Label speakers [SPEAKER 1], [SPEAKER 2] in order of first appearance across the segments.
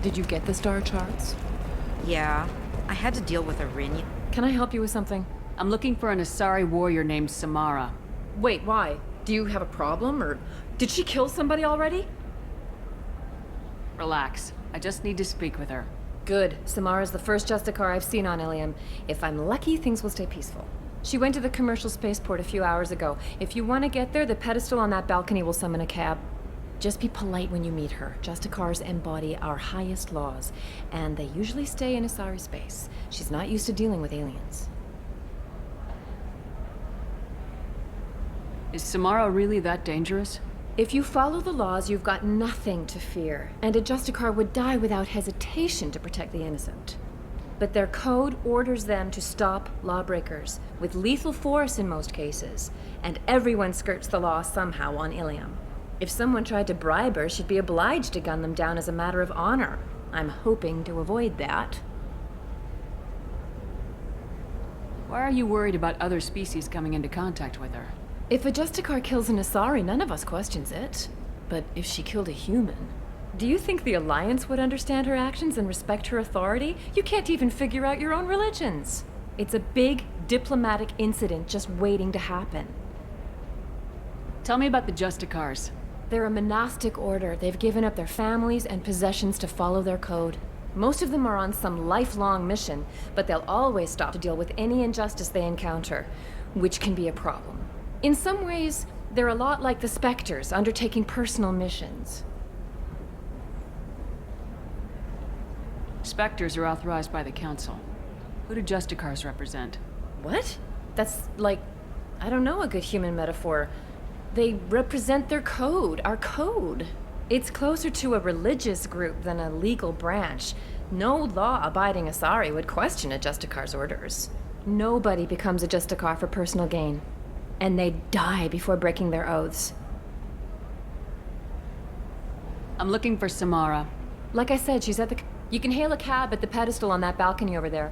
[SPEAKER 1] Did you get the star charts?
[SPEAKER 2] Yeah, I had to deal with a Rin.
[SPEAKER 1] Can I help you with something?
[SPEAKER 3] I'm looking for an Asari warrior named Samara.
[SPEAKER 1] Wait, why? Do you have a problem, or did she kill somebody already?
[SPEAKER 3] Relax. I just need to speak with her.
[SPEAKER 1] Good. Samara's the first Justicar I've seen on Ilium. If I'm lucky, things will stay peaceful. She went to the commercial spaceport a few hours ago. If you want to get there, the pedestal on that balcony will summon a cab. Just be polite when you meet her. Justicars embody our highest laws, and they usually stay in Asari space. She's not used to dealing with aliens.
[SPEAKER 3] Is Samara really that dangerous?
[SPEAKER 1] If you follow the laws, you've got nothing to fear, and a Justicar would die without hesitation to protect the innocent. But their code orders them to stop lawbreakers, with lethal force in most cases, and everyone skirts the law somehow on Ilium. If someone tried to bribe her, she'd be obliged to gun them down as a matter of honor. I'm hoping to avoid that.
[SPEAKER 3] Why are you worried about other species coming into contact with her?
[SPEAKER 1] If a Justicar kills an Asari, none of us questions it. But if she killed a human... Do you think the Alliance would understand her actions and respect her authority? You can't even figure out your own religions. It's a big diplomatic incident just waiting to happen.
[SPEAKER 3] Tell me about the Justicars.
[SPEAKER 1] They're a monastic order. They've given up their families and possessions to follow their code. Most of them are on some lifelong mission, but they'll always stop to deal with any injustice they encounter, which can be a problem. In some ways, they're a lot like the Spectres, undertaking personal missions.
[SPEAKER 3] Spectres are authorized by the Council. Who do Justicars represent?
[SPEAKER 1] What? That's like, I don't know, a good human metaphor. They represent their code, our code. It's closer to a religious group than a legal branch. No law-abiding Asari would question a Justicar's orders. Nobody becomes a Justicar for personal gain. And they die before breaking their oaths.
[SPEAKER 3] I'm looking for Samara.
[SPEAKER 1] Like I said, she's at the... You can hail a cab at the pedestal on that balcony over there.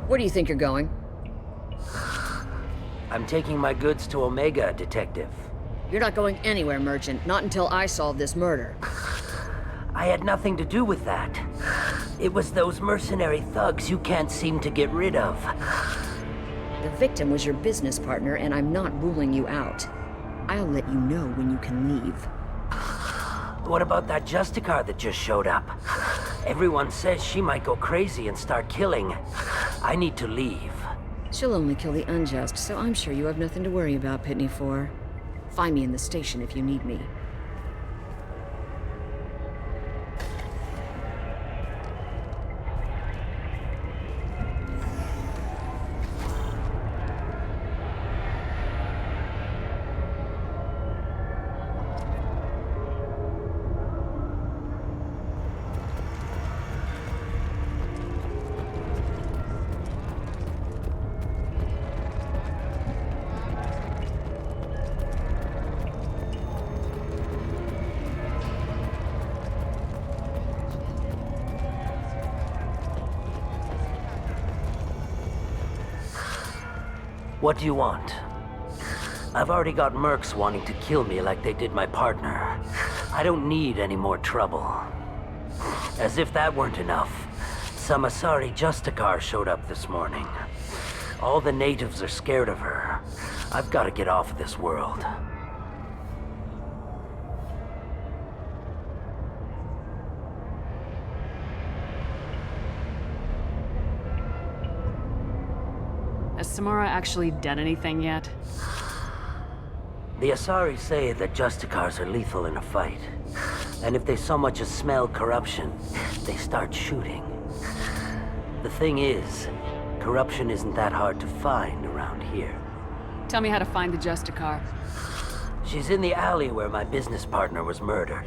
[SPEAKER 4] Where do you think you're going?
[SPEAKER 5] I'm taking my goods to Omega, Detective.
[SPEAKER 4] You're not going anywhere, Merchant. Not until I solve this murder.
[SPEAKER 5] I had nothing to do with that. It was those mercenary thugs you can't seem to get rid of.
[SPEAKER 4] The victim was your business partner, and I'm not ruling you out. I'll let you know when you can leave.
[SPEAKER 5] What about that Justicar that just showed up? Everyone says she might go crazy and start killing. I need to leave.
[SPEAKER 4] She'll only kill the unjust, so I'm sure you have nothing to worry about, Pitney 4. Find me in the station if you need me.
[SPEAKER 5] What do you want? I've already got mercs wanting to kill me like they did my partner. I don't need any more trouble. As if that weren't enough, some Asari Justicar showed up this morning. All the natives are scared of her. I've got to get off of this world.
[SPEAKER 3] Has Samara actually done anything yet?
[SPEAKER 5] The Asari say that Justicars are lethal in a fight. And if they so much as smell corruption, they start shooting. The thing is, corruption isn't that hard to find around here.
[SPEAKER 3] Tell me how to find the Justicar.
[SPEAKER 5] She's in the alley where my business partner was murdered.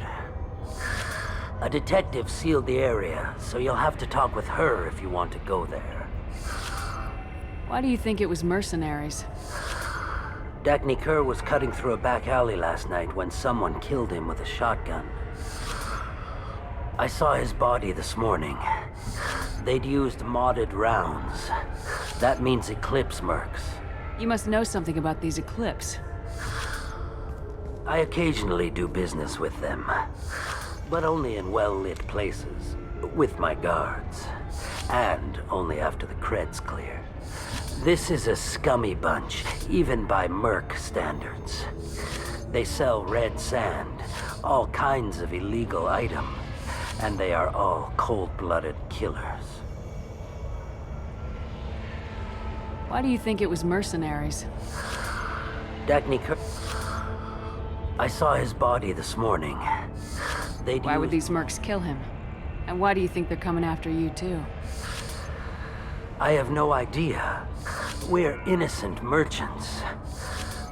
[SPEAKER 5] A detective sealed the area, so you'll have to talk with her if you want to go there.
[SPEAKER 3] Why do you think it was mercenaries?
[SPEAKER 5] Dagny Kerr was cutting through a back alley last night when someone killed him with a shotgun. I saw his body this morning. They'd used modded rounds. That means Eclipse mercs.
[SPEAKER 3] You must know something about these Eclipse.
[SPEAKER 5] I occasionally do business with them, but only in well-lit places, with my guards, and only after the creds clear. This is a scummy bunch, even by merc standards. They sell red sand, all kinds of illegal items, and they are all cold-blooded killers.
[SPEAKER 3] Why do you think it was mercenaries?
[SPEAKER 5] Dagny Kerr... I saw his body this morning.
[SPEAKER 3] Why would these mercs kill him? And why do you think they're coming after you too?
[SPEAKER 5] I have no idea. We're innocent merchants.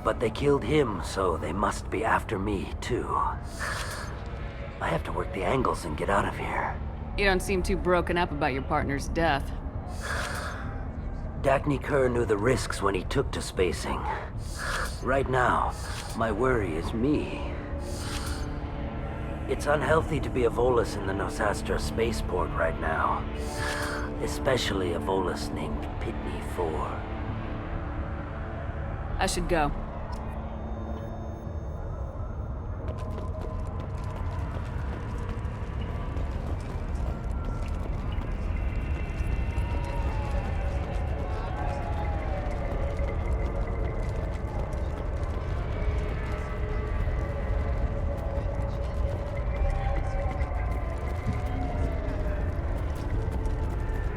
[SPEAKER 5] But they killed him, so they must be after me too. I have to work the angles and get out of here.
[SPEAKER 3] You don't seem too broken up about your partner's death.
[SPEAKER 5] Dagny Kerr knew the risks when he took to spacing. Right now, my worry is me. It's unhealthy to be a Volus in the Nosastra spaceport right now. Especially a Volus named Pitney 4.
[SPEAKER 3] I should go.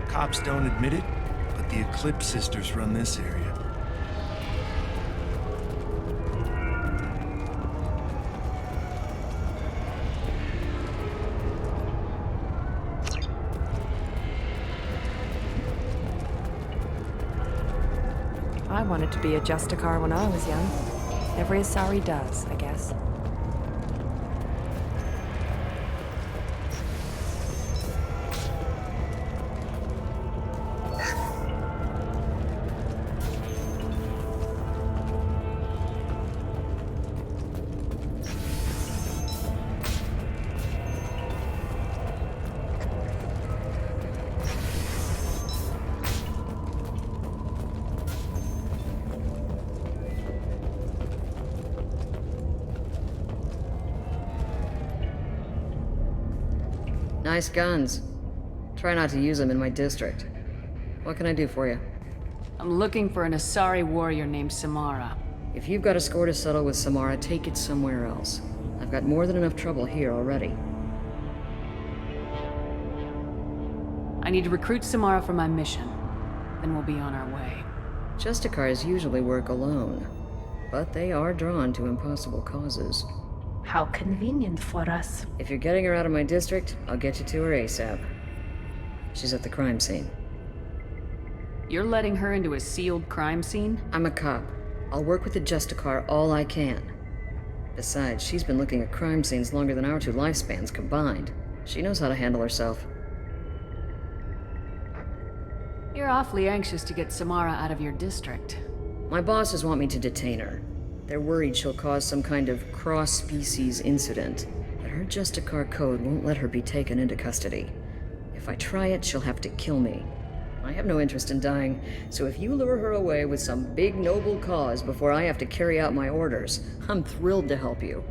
[SPEAKER 6] Cops don't admit it, but the Eclipse sisters run this area.
[SPEAKER 7] I wanted to be a Justicar when I was young. Every Asari does, I guess.
[SPEAKER 4] Nice guns. Try not to use them in my district. What can I do for you?
[SPEAKER 3] I'm looking for an Asari warrior named Samara.
[SPEAKER 4] If you've got a score to settle with Samara, take it somewhere else. I've got more than enough trouble here already.
[SPEAKER 3] I need to recruit Samara for my mission. Then we'll be on our way.
[SPEAKER 4] Justicars usually work alone, but they are drawn to impossible causes.
[SPEAKER 8] How convenient for us.
[SPEAKER 4] If you're getting her out of my district, I'll get you to her ASAP. She's at the crime scene.
[SPEAKER 3] You're letting her into a sealed crime scene?
[SPEAKER 4] I'm a cop. I'll work with the Justicar all I can. Besides, she's been looking at crime scenes longer than our two lifespans combined. She knows how to handle herself.
[SPEAKER 3] You're awfully anxious to get Samara out of your district.
[SPEAKER 4] My bosses want me to detain her. They're worried she'll cause some kind of cross-species incident, but her Justicar code won't let her be taken into custody. If I try it, she'll have to kill me. I have no interest in dying, so if you lure her away with some big noble cause before I have to carry out my orders, I'm thrilled to help you.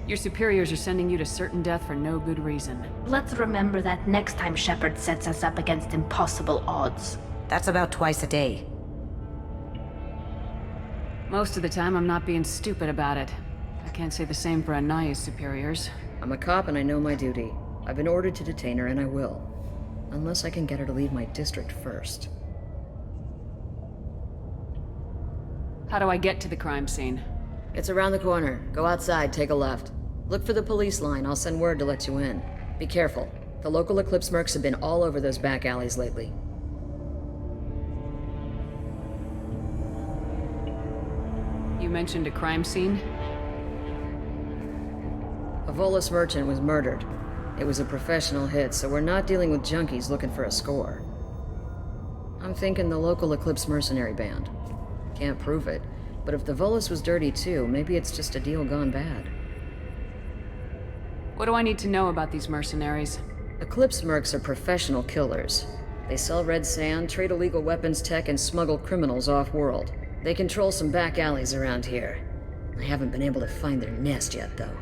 [SPEAKER 3] Your superiors are sending you to certain death for no good reason.
[SPEAKER 8] Let's remember that next time Shepard sets us up against impossible odds.
[SPEAKER 2] That's about twice a day.
[SPEAKER 3] Most of the time, I'm not being stupid about it. I can't say the same for Anaya's superiors.
[SPEAKER 4] I'm a cop and I know my duty. I've been ordered to detain her and I will. Unless I can get her to leave my district first.
[SPEAKER 3] How do I get to the crime scene?
[SPEAKER 4] It's around the corner. Go outside, take a left. Look for the police line. I'll send word to let you in. Be careful. The local Eclipse mercs have been all over those back alleys lately.
[SPEAKER 3] You mentioned a crime scene?
[SPEAKER 4] A Volus merchant was murdered. It was a professional hit, so we're not dealing with junkies looking for a score. I'm thinking the local Eclipse mercenary band. Can't prove it, but if the Volus was dirty too, maybe it's just a deal gone bad.
[SPEAKER 3] What do I need to know about these mercenaries?
[SPEAKER 4] Eclipse mercs are professional killers. They sell red sand, trade illegal weapons tech, and smuggle criminals off-world. They control some back alleys around here. I haven't been able to find their nest yet, though.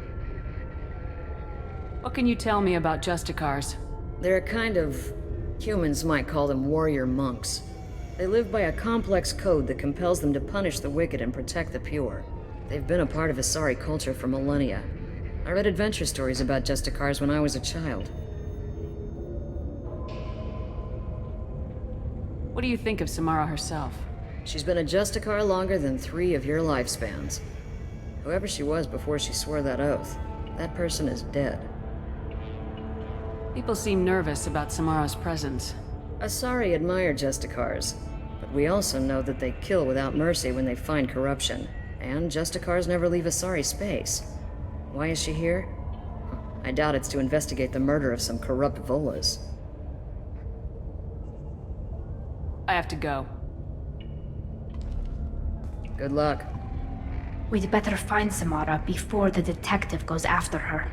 [SPEAKER 3] What can you tell me about Justicars?
[SPEAKER 4] They're a kind of... humans might call them warrior monks. They live by a complex code that compels them to punish the wicked and protect the pure. They've been a part of Asari culture for millennia. I read adventure stories about Justicars when I was a child.
[SPEAKER 3] What do you think of Samara herself?
[SPEAKER 4] She's been a Justicar longer than 3 of your lifespans. Whoever she was before she swore that oath, that person is dead.
[SPEAKER 3] People seem nervous about Samara's presence.
[SPEAKER 4] Asari admire Justicars, but we also know that they kill without mercy when they find corruption, and Justicars never leave Asari space. Why is she here? I doubt it's to investigate the murder of some corrupt Volas.
[SPEAKER 3] I have to go.
[SPEAKER 4] Good luck.
[SPEAKER 8] We'd better find Samara before the detective goes after her.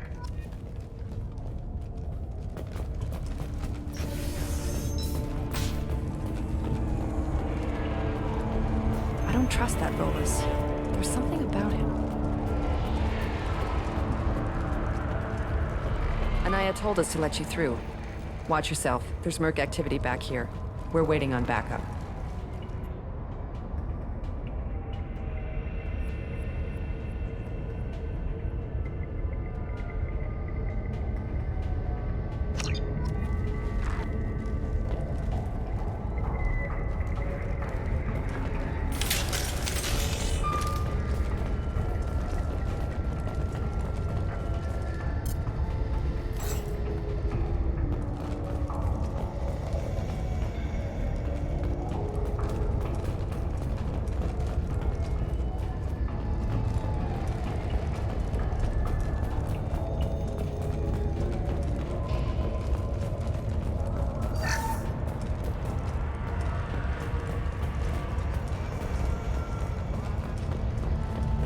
[SPEAKER 7] I don't trust that Volus. There's something about him. Anaya told us to let you through. Watch yourself. There's merc activity back here. We're waiting on backup.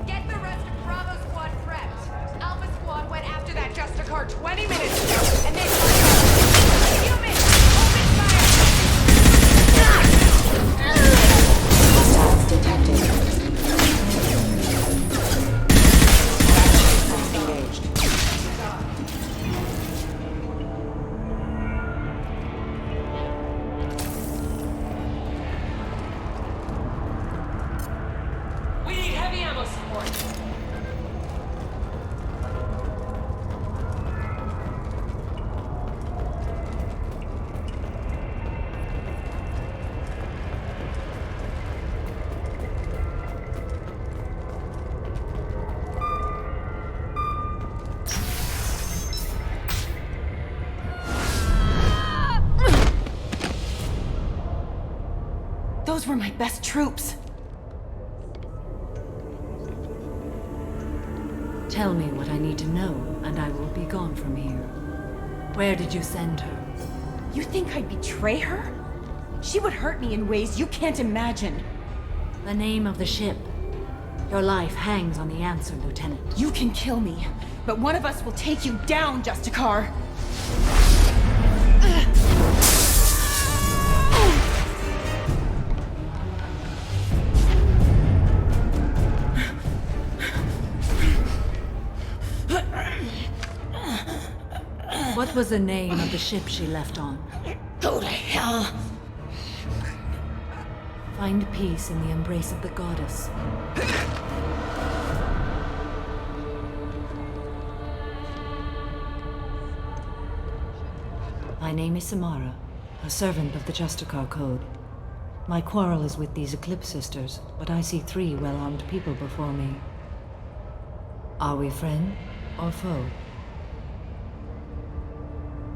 [SPEAKER 9] Get the rest of Bravo Squad prepped. Alpha Squad went after that Justicar 20 minutes ago, and they human! Open fire!
[SPEAKER 2] Hostiles detected. Engaged.
[SPEAKER 9] We need heavy ammo support.
[SPEAKER 7] Those were my best troops.
[SPEAKER 10] Tell me what I need to know, and I will be gone from here. Where did you send her?
[SPEAKER 11] You think I'd betray her? She would hurt me in ways you can't imagine.
[SPEAKER 10] The name of the ship. Your life hangs on the answer, Lieutenant.
[SPEAKER 11] You can kill me, but one of us will take you down, Justicar.
[SPEAKER 10] What was the name of the ship she left on?
[SPEAKER 11] Go to hell.
[SPEAKER 10] Find peace in the embrace of the goddess. My name is Samara. a servant of the Justicar Code. My quarrel is with these Eclipse Sisters, but I see 3 well-armed people before me. Are we friend or foe?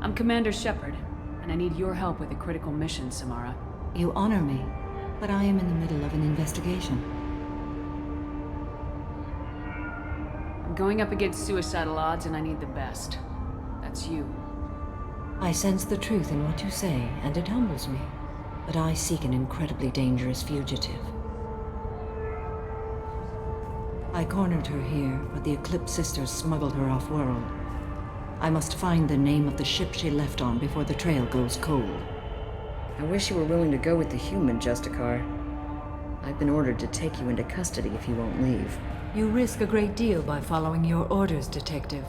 [SPEAKER 3] I'm Commander Shepard, and I need your help with a critical mission, Samara.
[SPEAKER 10] You honor me, but I am in the middle of an investigation.
[SPEAKER 3] I'm going up against suicidal odds, and I need the best. That's you.
[SPEAKER 10] I sense the truth in what you say, and it humbles me. But I seek an incredibly dangerous fugitive. I cornered her here, but the Eclipse Sisters smuggled her off-world. I must find the name of the ship she left on before the trail goes cold.
[SPEAKER 4] I wish you were willing to go with the human, Justicar. I've been ordered to take you into custody if you won't leave.
[SPEAKER 10] You risk a great deal by following your orders, Detective.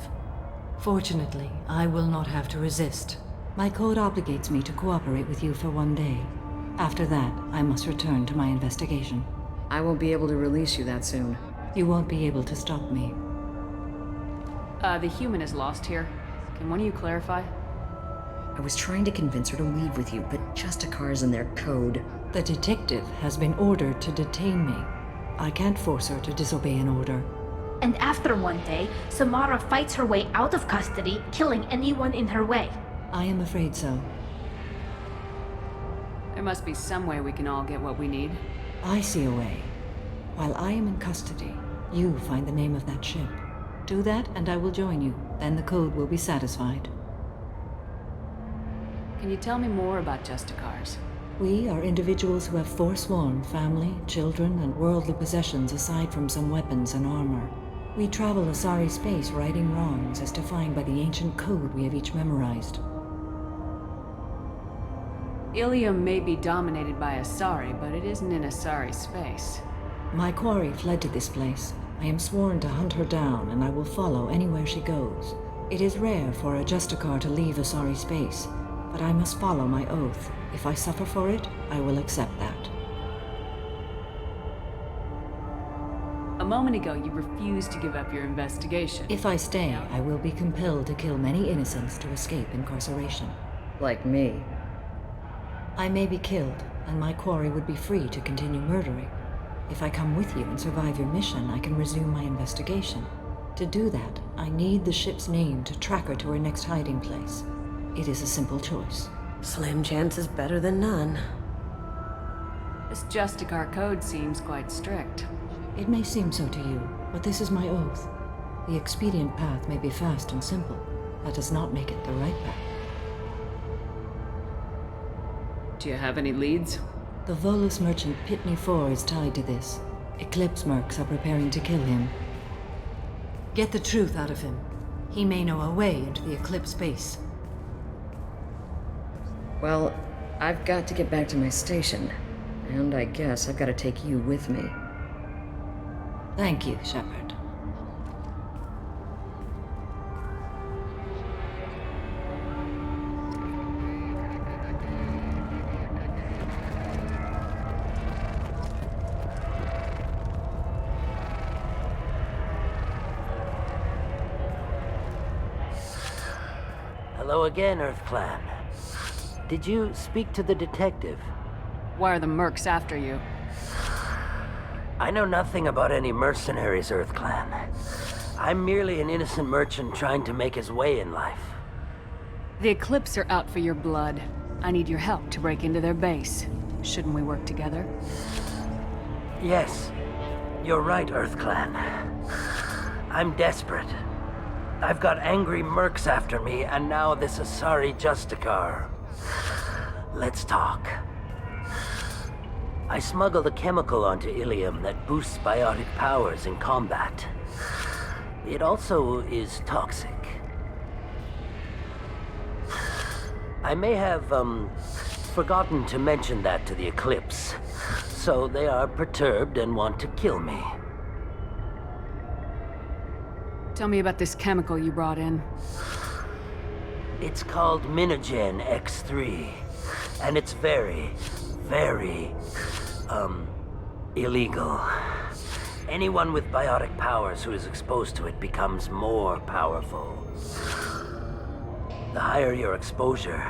[SPEAKER 10] Fortunately, I will not have to resist. My code obligates me to cooperate with you for 1 day. After that, I must return to my investigation.
[SPEAKER 4] I won't be able to release you that soon.
[SPEAKER 10] You won't be able to stop me.
[SPEAKER 3] The human is lost here. Can one of you clarify?
[SPEAKER 4] I was trying to convince her to leave with you, but Justicar's in their code.
[SPEAKER 10] The detective has been ordered to detain me. I can't force her to disobey an order.
[SPEAKER 8] And after 1 day, Samara fights her way out of custody, killing anyone in her way.
[SPEAKER 10] I am afraid so.
[SPEAKER 3] There must be some way we can all get what we need.
[SPEAKER 10] I see a way. While I am in custody, you find the name of that ship. Do that and I will join you. Then the code will be satisfied.
[SPEAKER 3] Can you tell me more about Justicars?
[SPEAKER 10] We are individuals who have forsworn family, children, and worldly possessions aside from some weapons and armor. We travel Asari space righting wrongs as defined by the ancient code we have each memorized.
[SPEAKER 3] Ilium may be dominated by Asari, but it isn't in Asari space.
[SPEAKER 10] My quarry fled to this place. I am sworn to hunt her down, and I will follow anywhere she goes. It is rare for a Justicar to leave Asari space, but I must follow my oath. If I suffer for it, I will accept that.
[SPEAKER 3] A moment ago, you refused to give up your investigation.
[SPEAKER 10] If I stay, I will be compelled to kill many innocents to escape incarceration.
[SPEAKER 4] Like me.
[SPEAKER 10] I may be killed, and my quarry would be free to continue murdering. If I come with you and survive your mission, I can resume my investigation. To do that, I need the ship's name to track her to her next hiding place. It is a simple choice.
[SPEAKER 7] Slim chance is better than none.
[SPEAKER 3] This Justicar code seems quite strict.
[SPEAKER 10] It may seem so to you, but this is my oath. The expedient path may be fast and simple. That does not make it the right path.
[SPEAKER 3] Do you have any leads?
[SPEAKER 10] The Volus merchant Pitney 4 is tied to this. Eclipse mercs are preparing to kill him. Get the truth out of him. He may know a way into the Eclipse base.
[SPEAKER 4] Well, I've got to get back to my station. And I guess I've got to take you with me.
[SPEAKER 10] Thank you, Shepard.
[SPEAKER 5] Hello again, Earth Clan. Did you speak to the detective?
[SPEAKER 3] Why are the mercs after you?
[SPEAKER 5] I know nothing about any mercenaries, Earth Clan. I'm merely an innocent merchant trying to make his way in life.
[SPEAKER 3] The Eclipse are out for your blood. I need your help to break into their base. Shouldn't we work together?
[SPEAKER 5] Yes, you're right, Earth Clan. I'm desperate. I've got angry mercs after me, and now this Asari Justicar. Let's talk. I smuggled a chemical onto Ilium that boosts biotic powers in combat. It also is toxic. I may have, forgotten to mention that to the Eclipse, so they are perturbed and want to kill me.
[SPEAKER 3] Tell me about this chemical you brought in.
[SPEAKER 5] It's called Minogen X3, and it's very, very, illegal. Anyone with biotic powers who is exposed to it becomes more powerful. The higher your exposure,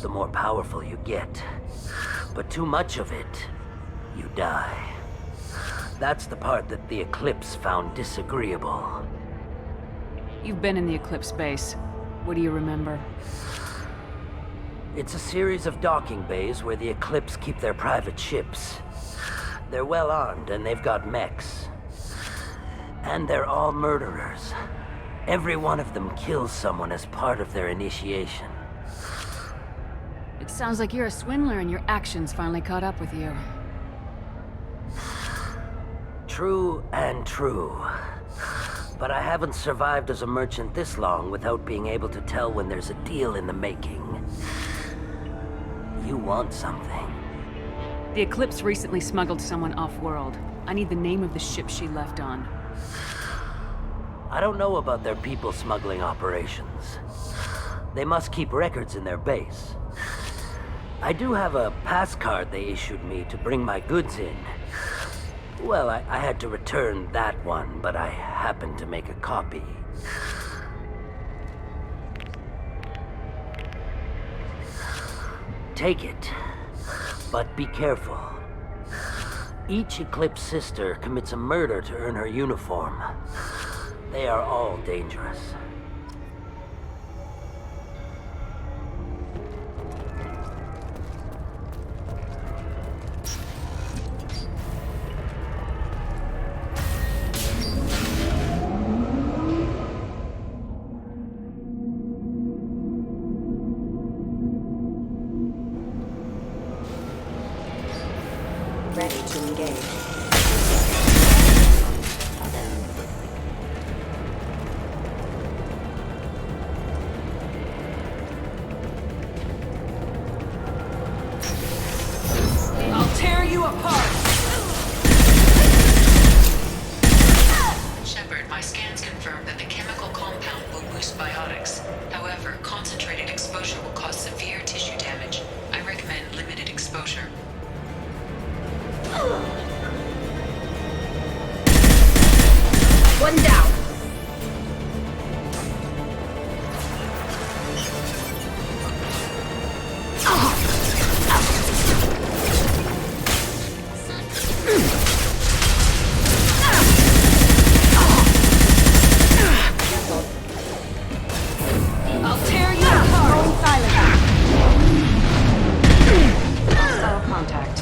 [SPEAKER 5] the more powerful you get. But too much of it, you die. That's the part that the Eclipse found disagreeable.
[SPEAKER 3] You've been in the Eclipse base. What do you remember?
[SPEAKER 5] It's a series of docking bays where the Eclipse keep their private ships. They're well armed and they've got mechs. And they're all murderers. Every one of them kills someone as part of their initiation.
[SPEAKER 3] It sounds like you're a swindler and your actions finally caught up with you.
[SPEAKER 5] True and true. But I haven't survived as a merchant this long without being able to tell when there's a deal in the making. You want something.
[SPEAKER 3] The Eclipse recently smuggled someone off-world. I need the name of the ship she left on.
[SPEAKER 5] I don't know about their people smuggling operations. They must keep records in their base. I do have a pass card they issued me to bring my goods in. Well, I had to return that one, but I happened to make a copy. Take it, but be careful. Each Eclipse sister commits a murder to earn her uniform. They are all dangerous.
[SPEAKER 2] Ready to engage.
[SPEAKER 11] I'll tear you apart!
[SPEAKER 12] Shepard, my scans confirm that the chemical compound will boost biotics. However, concentrated exposure will cause severe tissue damage. I recommend limited exposure.
[SPEAKER 1] One down.
[SPEAKER 11] I'll tear you apart! Going silent.
[SPEAKER 2] Hostile contact.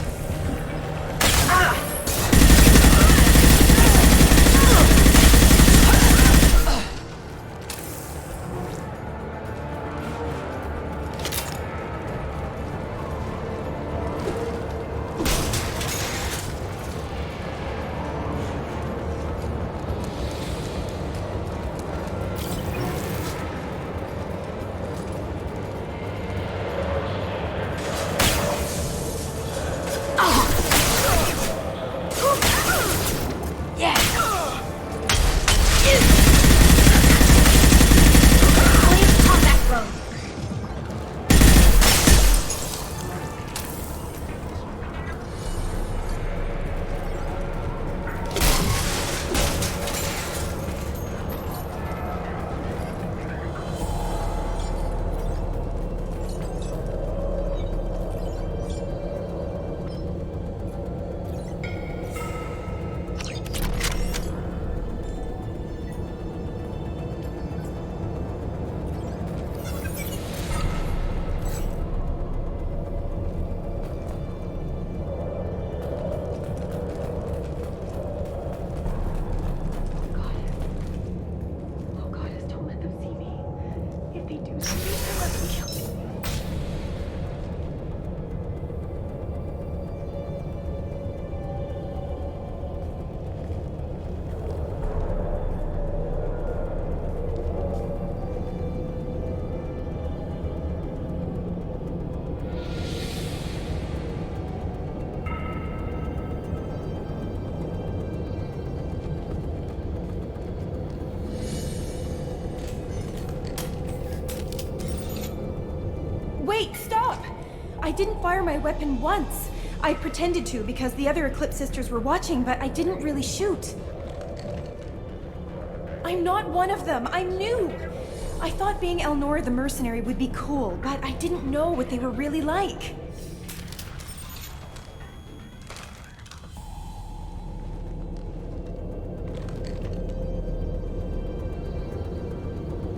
[SPEAKER 11] Wait, stop! I didn't fire my weapon once. I pretended to because the other Eclipse sisters were watching, but I didn't really shoot. I'm not one of them. I'm new. I thought being Elnora the mercenary would be cool, but I didn't know what they were really like.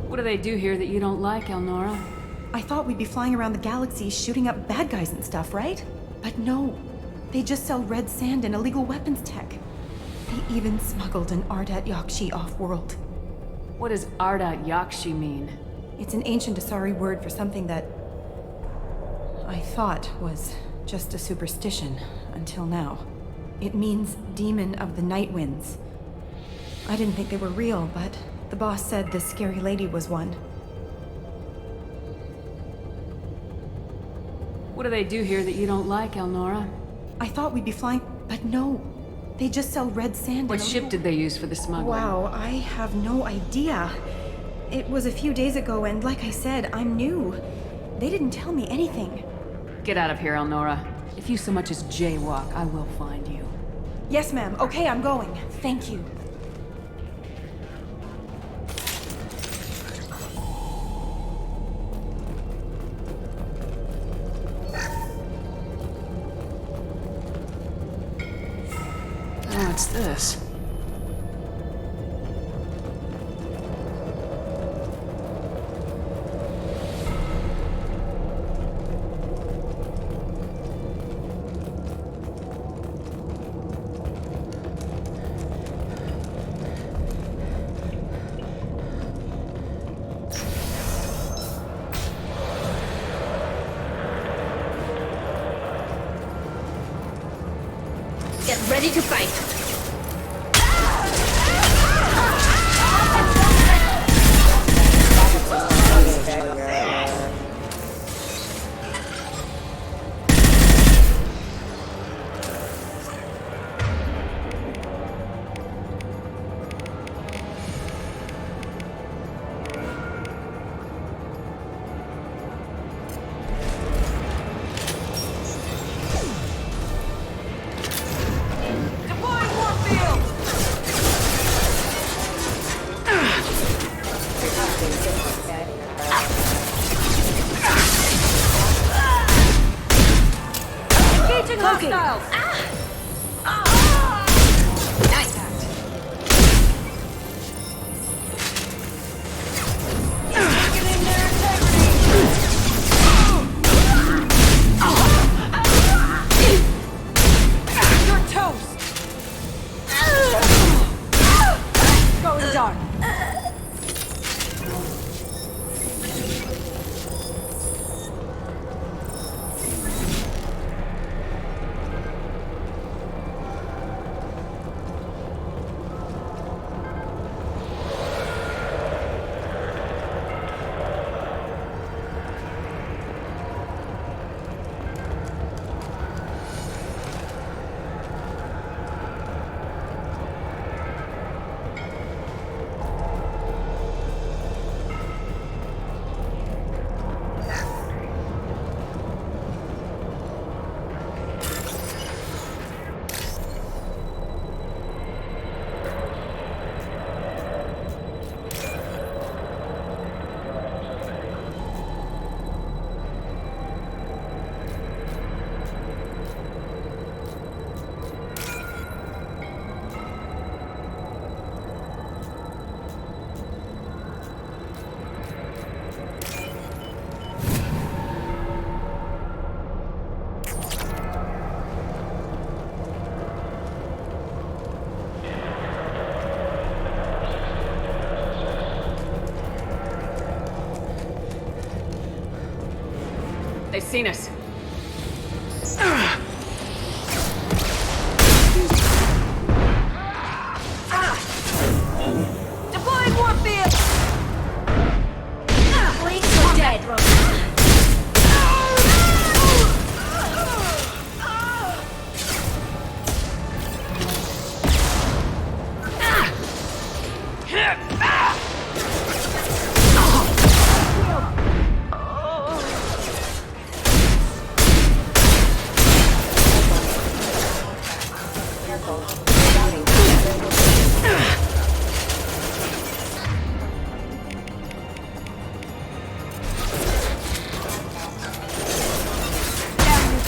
[SPEAKER 3] What do they do here that you don't like, Elnora?
[SPEAKER 11] I thought we'd be flying around the galaxy shooting up bad guys and stuff, right? But no. They just sell red sand and illegal weapons tech. They even smuggled an Ardat Yakshi off-world.
[SPEAKER 3] What does Ardat Yakshi mean?
[SPEAKER 11] It's an ancient Asari word for something that I thought was just a superstition until now. It means demon of the night winds. I didn't think they were real, but the boss said this scary lady was one.
[SPEAKER 3] What do they do here that you don't like, Elnora?
[SPEAKER 11] I thought we'd be flying, but no. They just sell red sand.
[SPEAKER 3] What ship did they use for the smuggling?
[SPEAKER 11] Wow, I have no idea. It was a few days ago, and like I said, I'm new. They didn't tell me anything.
[SPEAKER 3] Get out of here, Elnora. If you so much as jaywalk, I will find you.
[SPEAKER 11] Yes, ma'am. Okay, I'm going. Thank you.
[SPEAKER 3] What's this?
[SPEAKER 1] Get ready to fight!
[SPEAKER 3] They've seen us.
[SPEAKER 1] Deploying warfield! Blink so dead,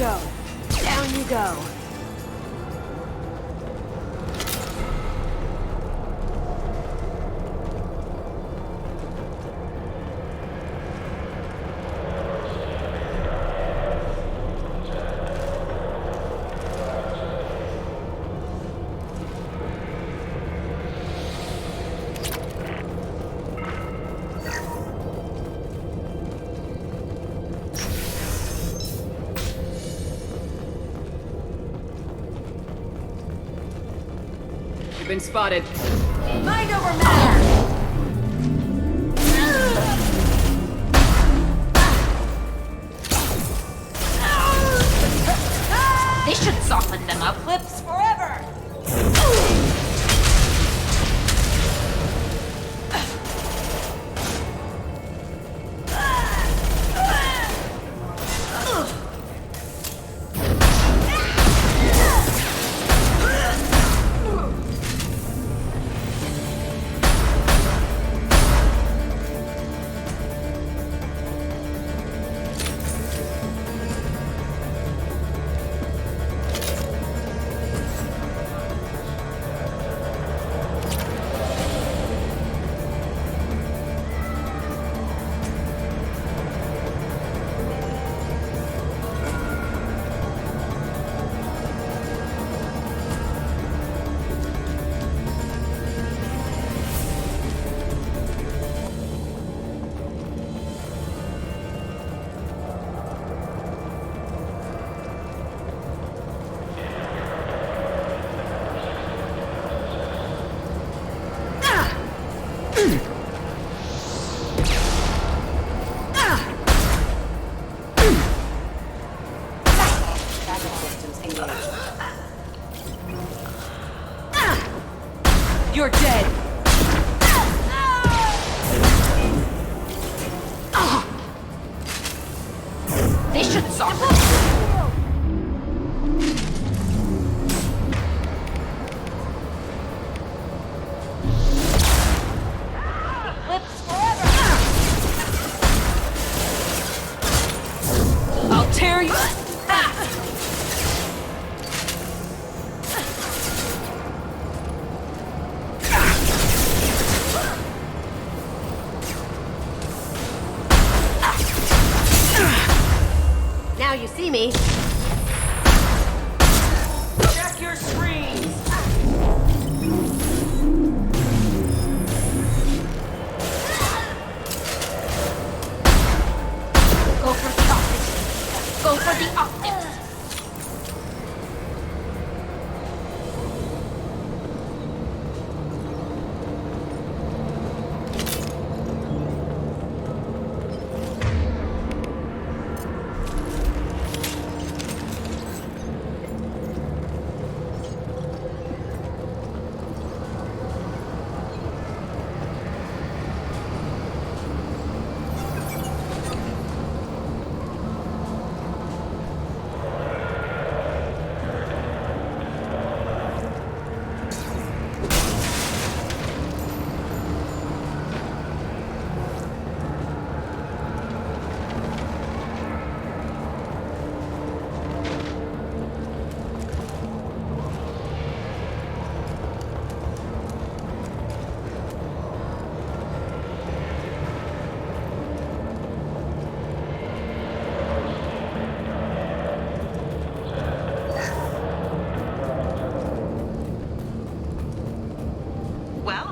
[SPEAKER 3] go. Down you go. You've been spotted.
[SPEAKER 8] Mind over matter! They should soften them up. Lips forever!
[SPEAKER 3] You're dead.
[SPEAKER 8] They should soften. Lips forever!
[SPEAKER 3] I'll tear you.
[SPEAKER 13] Now you see me.
[SPEAKER 3] Check your screens.
[SPEAKER 8] Go for the optics. Go for the optics.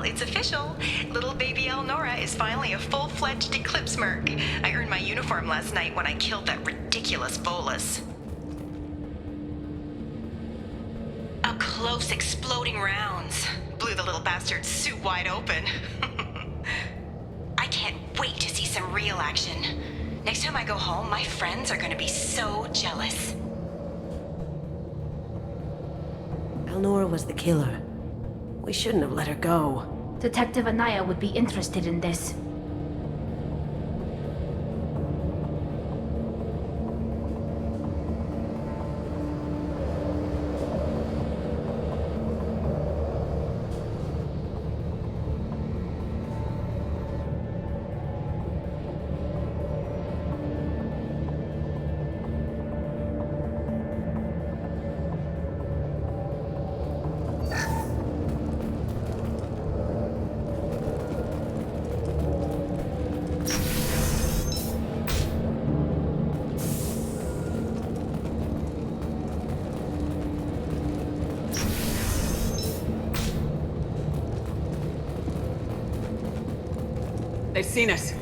[SPEAKER 14] It's official. Little baby Elnora is finally a full-fledged Eclipse merc. I earned my uniform last night when I killed that ridiculous bolus. Up close, exploding rounds. Blew the little bastard's suit wide open. I can't wait to see some real action. Next time I go home, my friends are gonna be so jealous.
[SPEAKER 13] Elnora was the killer. We shouldn't have let her go.
[SPEAKER 8] Detective Anaya would be interested in this.
[SPEAKER 3] They've seen us.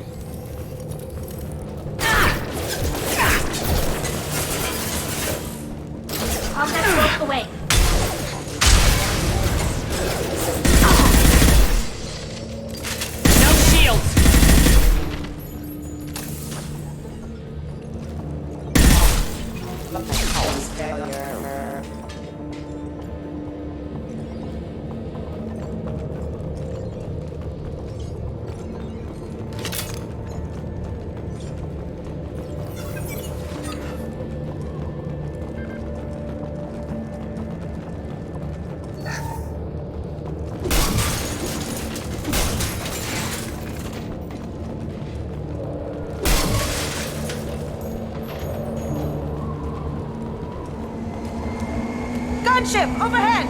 [SPEAKER 8] Contact broke away.
[SPEAKER 3] No shields!
[SPEAKER 13] Gunship overhead!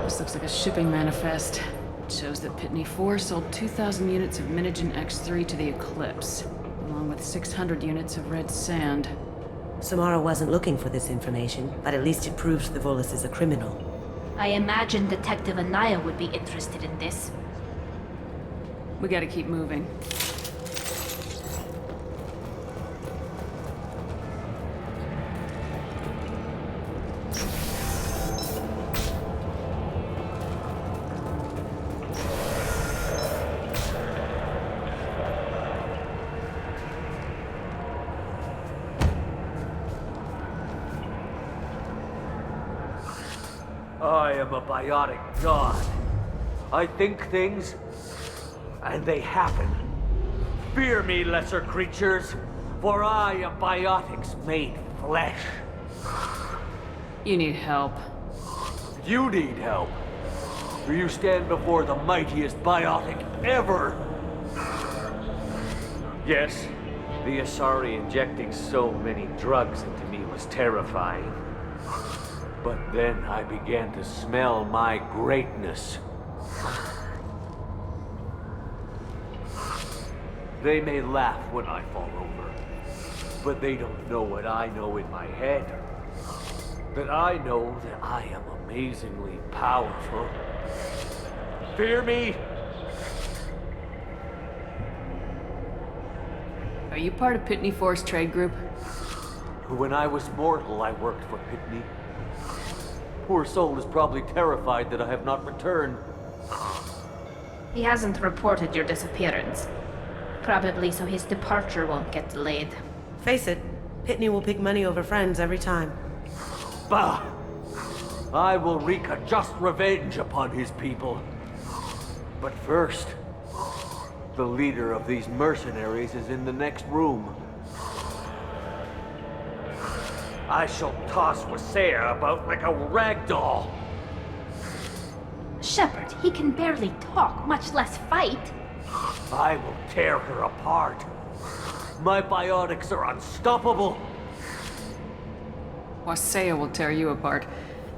[SPEAKER 3] This looks like a shipping manifest. It shows that Pitney 4 sold 2,000 units of Minigen X3 to the Eclipse, along with 600 units of red sand.
[SPEAKER 13] Samara wasn't looking for this information, but at least it proves the Volus is a criminal.
[SPEAKER 8] I imagine Detective Anaya would be interested in this.
[SPEAKER 3] We gotta keep moving.
[SPEAKER 5] I am a biotic god. I think things, and they happen. Fear me, lesser creatures, for I am biotics made flesh.
[SPEAKER 3] You need help.
[SPEAKER 5] You need help. For you stand before the mightiest biotic ever. Yes, the Asari injecting so many drugs into me was terrifying. But then I began to smell my greatness. They may laugh when I fall over, but they don't know what I know in my head. That I know that I am amazingly powerful. Fear me?
[SPEAKER 3] Are you part of Pitney 4's trade group?
[SPEAKER 5] When I was mortal, I worked for Pitney. Poor soul is probably terrified that I have not returned.
[SPEAKER 8] He hasn't reported your disappearance. Probably so his departure won't get delayed.
[SPEAKER 13] Face it, Pitney will pick money over friends every time.
[SPEAKER 5] Bah! I will wreak a just revenge upon his people. But first,
[SPEAKER 15] The leader of these mercenaries is in the next room. I shall toss Wasea about like a rag doll.
[SPEAKER 8] Shepard, he can barely talk, much less fight.
[SPEAKER 15] I will tear her apart. My biotics are unstoppable.
[SPEAKER 3] Wasea will tear you apart.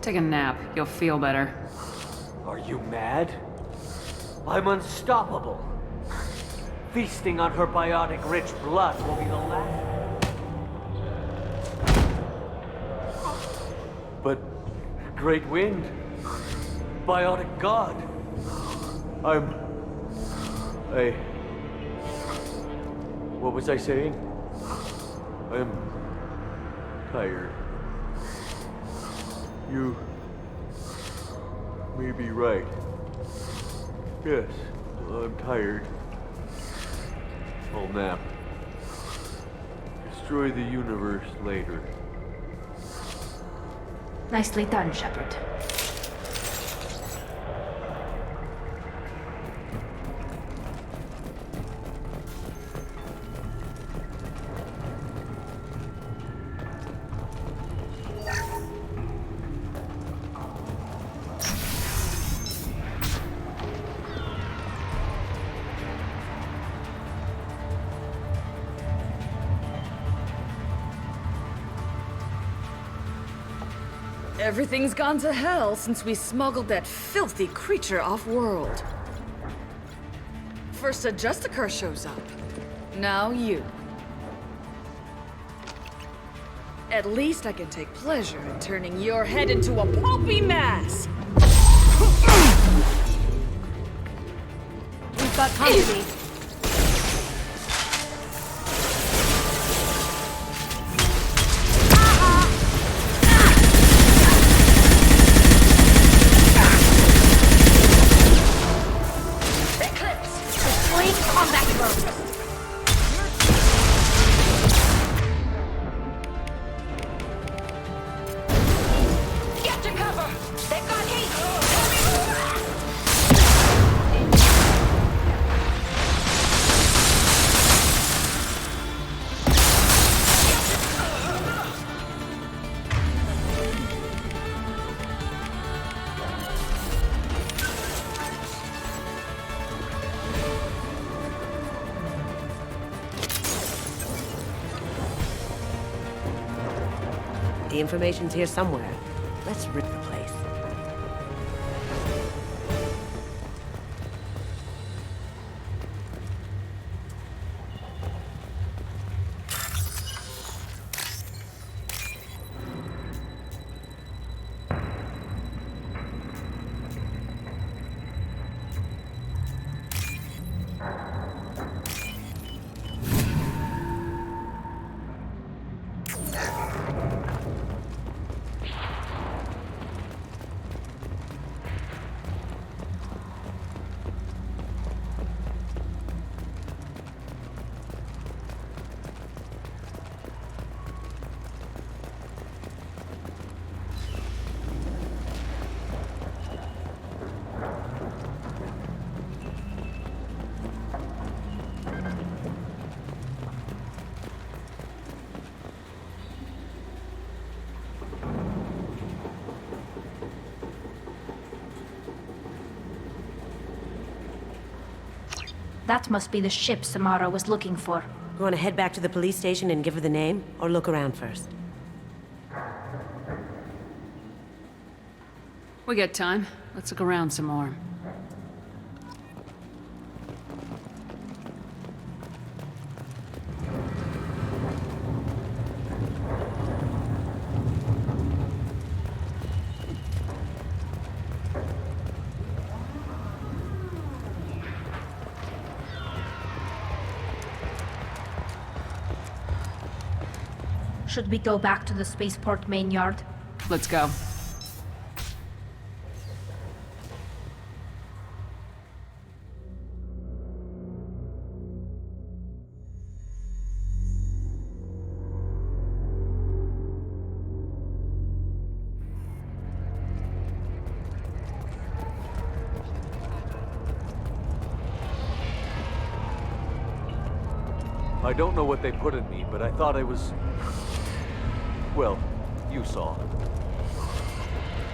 [SPEAKER 3] Take a nap. You'll feel better.
[SPEAKER 15] Are you mad? I'm unstoppable. Feasting on her biotic-rich blood will be the last. But Great Wind, biotic god, what was I saying? I'm tired. You may be right. Yes, I'm tired. I'll nap. Destroy the universe later.
[SPEAKER 8] Nicely done, Shepard.
[SPEAKER 4] Everything's gone to hell since we smuggled that filthy creature off-world. First a Justicar shows up. Now you. At least I can take pleasure in turning your head into a pulpy mass!
[SPEAKER 1] We've got company.
[SPEAKER 13] The information's here somewhere. Let's rip the place.
[SPEAKER 8] That must be the ship Samara was looking for.
[SPEAKER 13] You want to head back to the police station and give her the name, or look around first?
[SPEAKER 3] We got time. Let's look around some more.
[SPEAKER 8] Should we go back to the spaceport main yard?
[SPEAKER 3] Let's go.
[SPEAKER 15] I don't know what they put in me, but I thought I was... Well, you saw.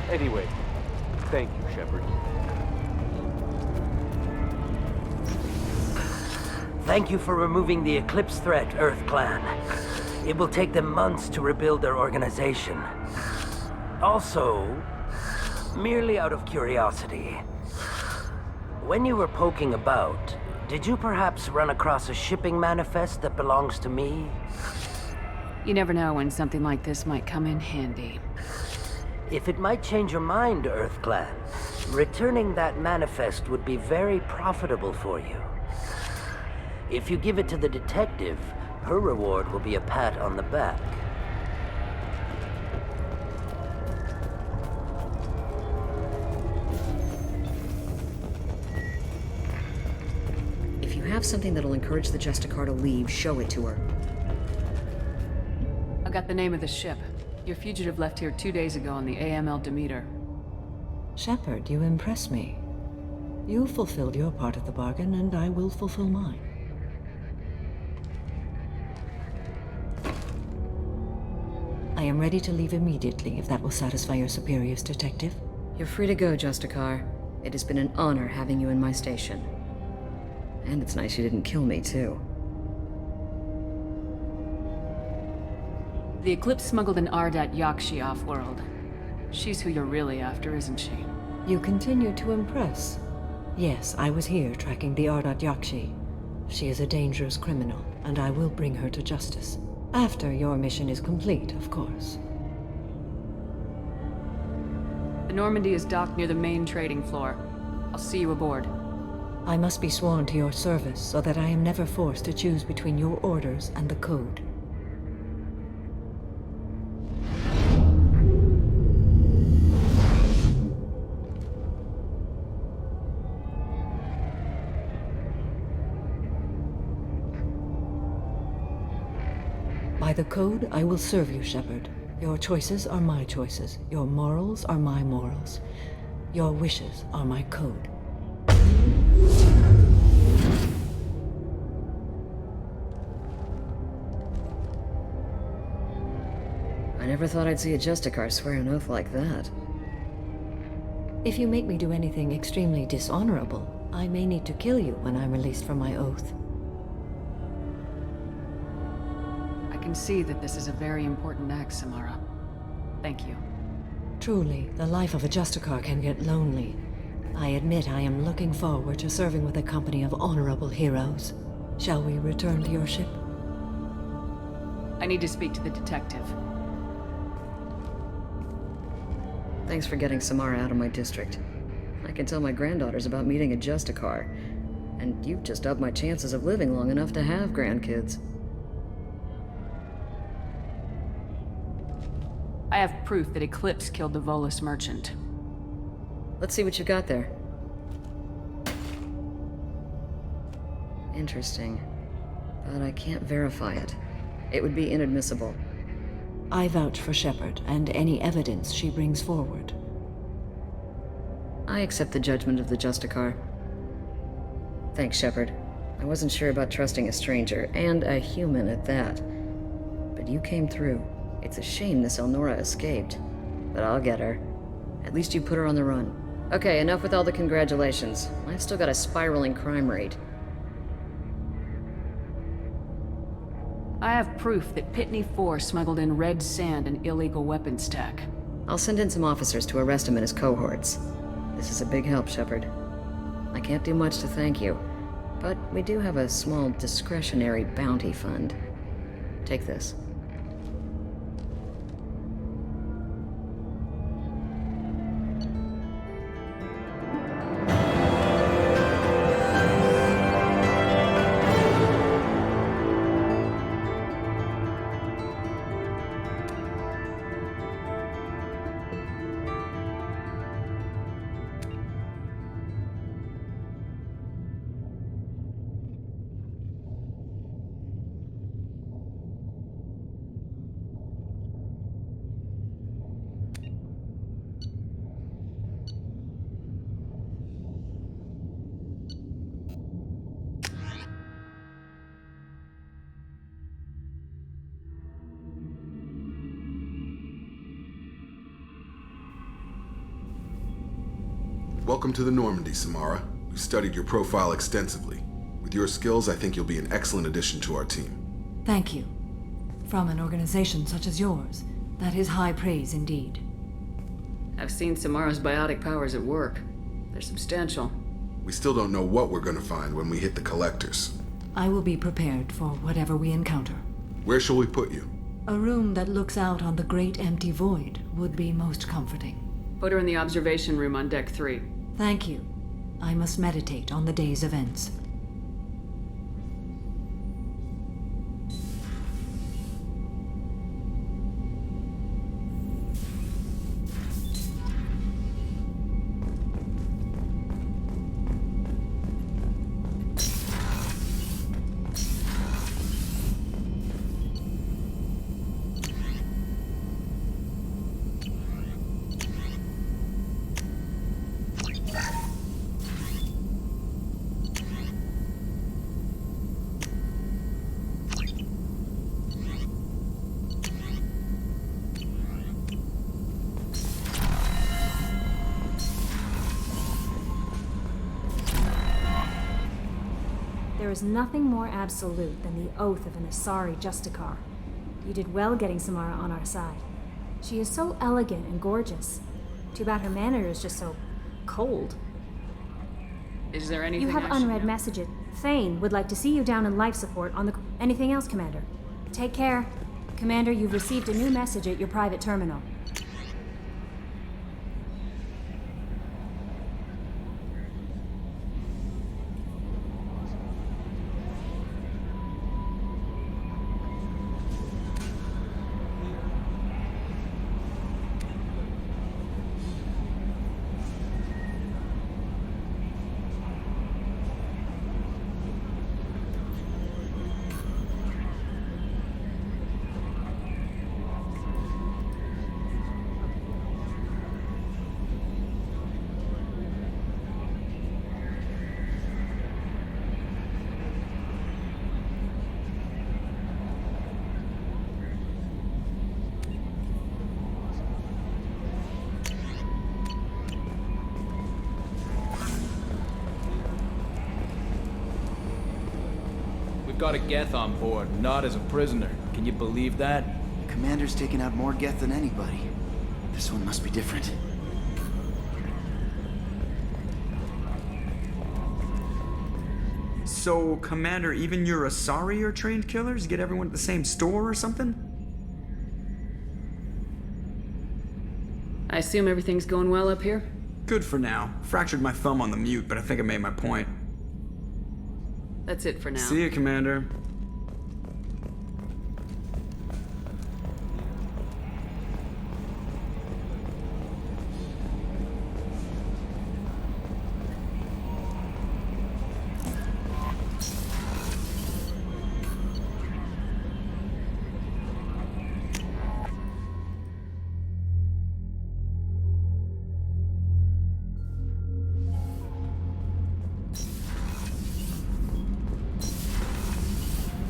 [SPEAKER 15] Anyway, thank you, Shepard.
[SPEAKER 5] Thank you for removing the Eclipse threat, Earth Clan. It will take them months to rebuild their organization. Also, merely out of curiosity, when you were poking about, did you perhaps run across a shipping manifest that belongs to me?
[SPEAKER 3] You never know when something like this might come in handy.
[SPEAKER 5] If it might change your mind, Earth Clan, returning that manifest would be very profitable for you. If you give it to the detective, her reward will be a pat on the back.
[SPEAKER 4] If you have something that'll encourage the Justicar to leave, show it to her.
[SPEAKER 3] I got the name of the ship. Your fugitive left here 2 days ago on the AML Demeter.
[SPEAKER 10] Shepard, you impress me. You fulfilled your part of the bargain, and I will fulfill mine. I am ready to leave immediately, if that will satisfy your superiors, Detective.
[SPEAKER 4] You're free to go, Justicar. It has been an honor having you in my station. And it's nice you didn't kill me, too.
[SPEAKER 3] The Eclipse smuggled an Ardat Yakshi off-world. She's who you're really after, isn't she?
[SPEAKER 10] You continue to impress. Yes, I was here tracking the Ardat Yakshi. She is a dangerous criminal, and I will bring her to justice. After your mission is complete, of course.
[SPEAKER 3] The Normandy is docked near the main trading floor. I'll see you aboard.
[SPEAKER 10] I must be sworn to your service so that I am never forced to choose between your orders and the Code. By the Code, I will serve you, Shepard. Your choices are my choices. Your morals are my morals. Your wishes are my code.
[SPEAKER 4] I never thought I'd see a Justicar swear an oath like that.
[SPEAKER 10] If you make me do anything extremely dishonorable, I may need to kill you when I'm released from my oath.
[SPEAKER 3] I can see that this is a very important act, Samara. Thank you.
[SPEAKER 10] Truly, the life of a Justicar can get lonely. I admit I am looking forward to serving with a company of honorable heroes. Shall we return to your ship?
[SPEAKER 3] I need to speak to the detective.
[SPEAKER 4] Thanks for getting Samara out of my district. I can tell my granddaughters about meeting a Justicar, and you've just upped my chances of living long enough to have grandkids.
[SPEAKER 3] I have proof that Eclipse killed the Volus merchant.
[SPEAKER 4] Let's see what you got there. Interesting. But I can't verify it. It would be inadmissible.
[SPEAKER 10] I vouch for Shepard and any evidence she brings forward.
[SPEAKER 4] I accept the judgment of the Justicar. Thanks, Shepard. I wasn't sure about trusting a stranger, and a human at that. But you came through. It's a shame this Elnora escaped. But I'll get her. At least you put her on the run. Okay, enough with all the congratulations. I've still got a spiraling crime rate.
[SPEAKER 3] I have proof that Pitney 4 smuggled in red sand and illegal weapons stack.
[SPEAKER 4] I'll send in some officers to arrest him and his cohorts. This is a big help, Shepard. I can't do much to thank you, but we do have a small discretionary bounty fund. Take this.
[SPEAKER 16] Welcome to the Normandy, Samara. We've studied your profile extensively. With your skills, I think you'll be an excellent addition to our team.
[SPEAKER 10] Thank you. From an organization such as yours, that is high praise indeed.
[SPEAKER 3] I've seen Samara's biotic powers at work. They're substantial.
[SPEAKER 16] We still don't know what we're going to find when we hit the collectors.
[SPEAKER 10] I will be prepared for whatever we encounter.
[SPEAKER 16] Where shall we put you?
[SPEAKER 10] A room that looks out on the great empty void would be most comforting.
[SPEAKER 3] Put her in the observation room on deck 3.
[SPEAKER 10] Thank you. I must meditate on the day's events.
[SPEAKER 17] There is nothing more absolute than the oath of an Asari Justicar. You did well getting Samara on our side. She is so elegant and gorgeous. Too bad her manner is just so cold.
[SPEAKER 3] Is there anything
[SPEAKER 17] You have unread messages. Thane would like to see you down in life support on the... Anything else, Commander? Take care. Commander, you've received a new message at your private terminal.
[SPEAKER 18] Got a Geth on board, not as a prisoner. Can you believe that?
[SPEAKER 19] Commander's taken out more Geth than anybody. This one must be different.
[SPEAKER 20] So, Commander, even your Asari are trained killers? Get everyone at the same store or something?
[SPEAKER 3] I assume everything's going well up here?
[SPEAKER 20] Good for now. Fractured my thumb on the mute, but I think I made my point.
[SPEAKER 3] That's it for now.
[SPEAKER 20] See you, Commander.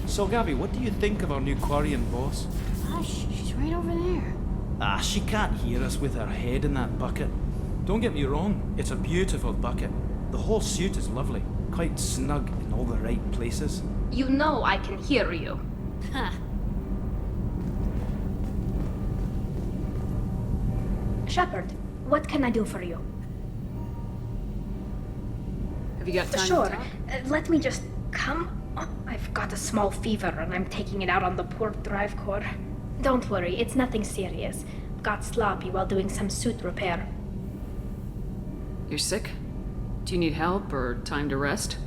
[SPEAKER 21] So, Gabby, what do you think of our new Quarian boss?
[SPEAKER 8] Hush, she's right over there.
[SPEAKER 21] Ah, she can't hear us with her head in that bucket. Don't get me wrong, it's a beautiful bucket. The whole suit is lovely, quite snug in all the right places.
[SPEAKER 8] You know I can hear you. Huh. Shepard, what can I do for you?
[SPEAKER 3] Have you got time
[SPEAKER 8] Sure.
[SPEAKER 3] to talk?
[SPEAKER 8] Let me just come. Oh, I've got a small fever and I'm taking it out on the poor drive core. Don't worry, it's nothing serious. Got sloppy while doing some suit repair.
[SPEAKER 3] You're sick? Do you need help or time to rest?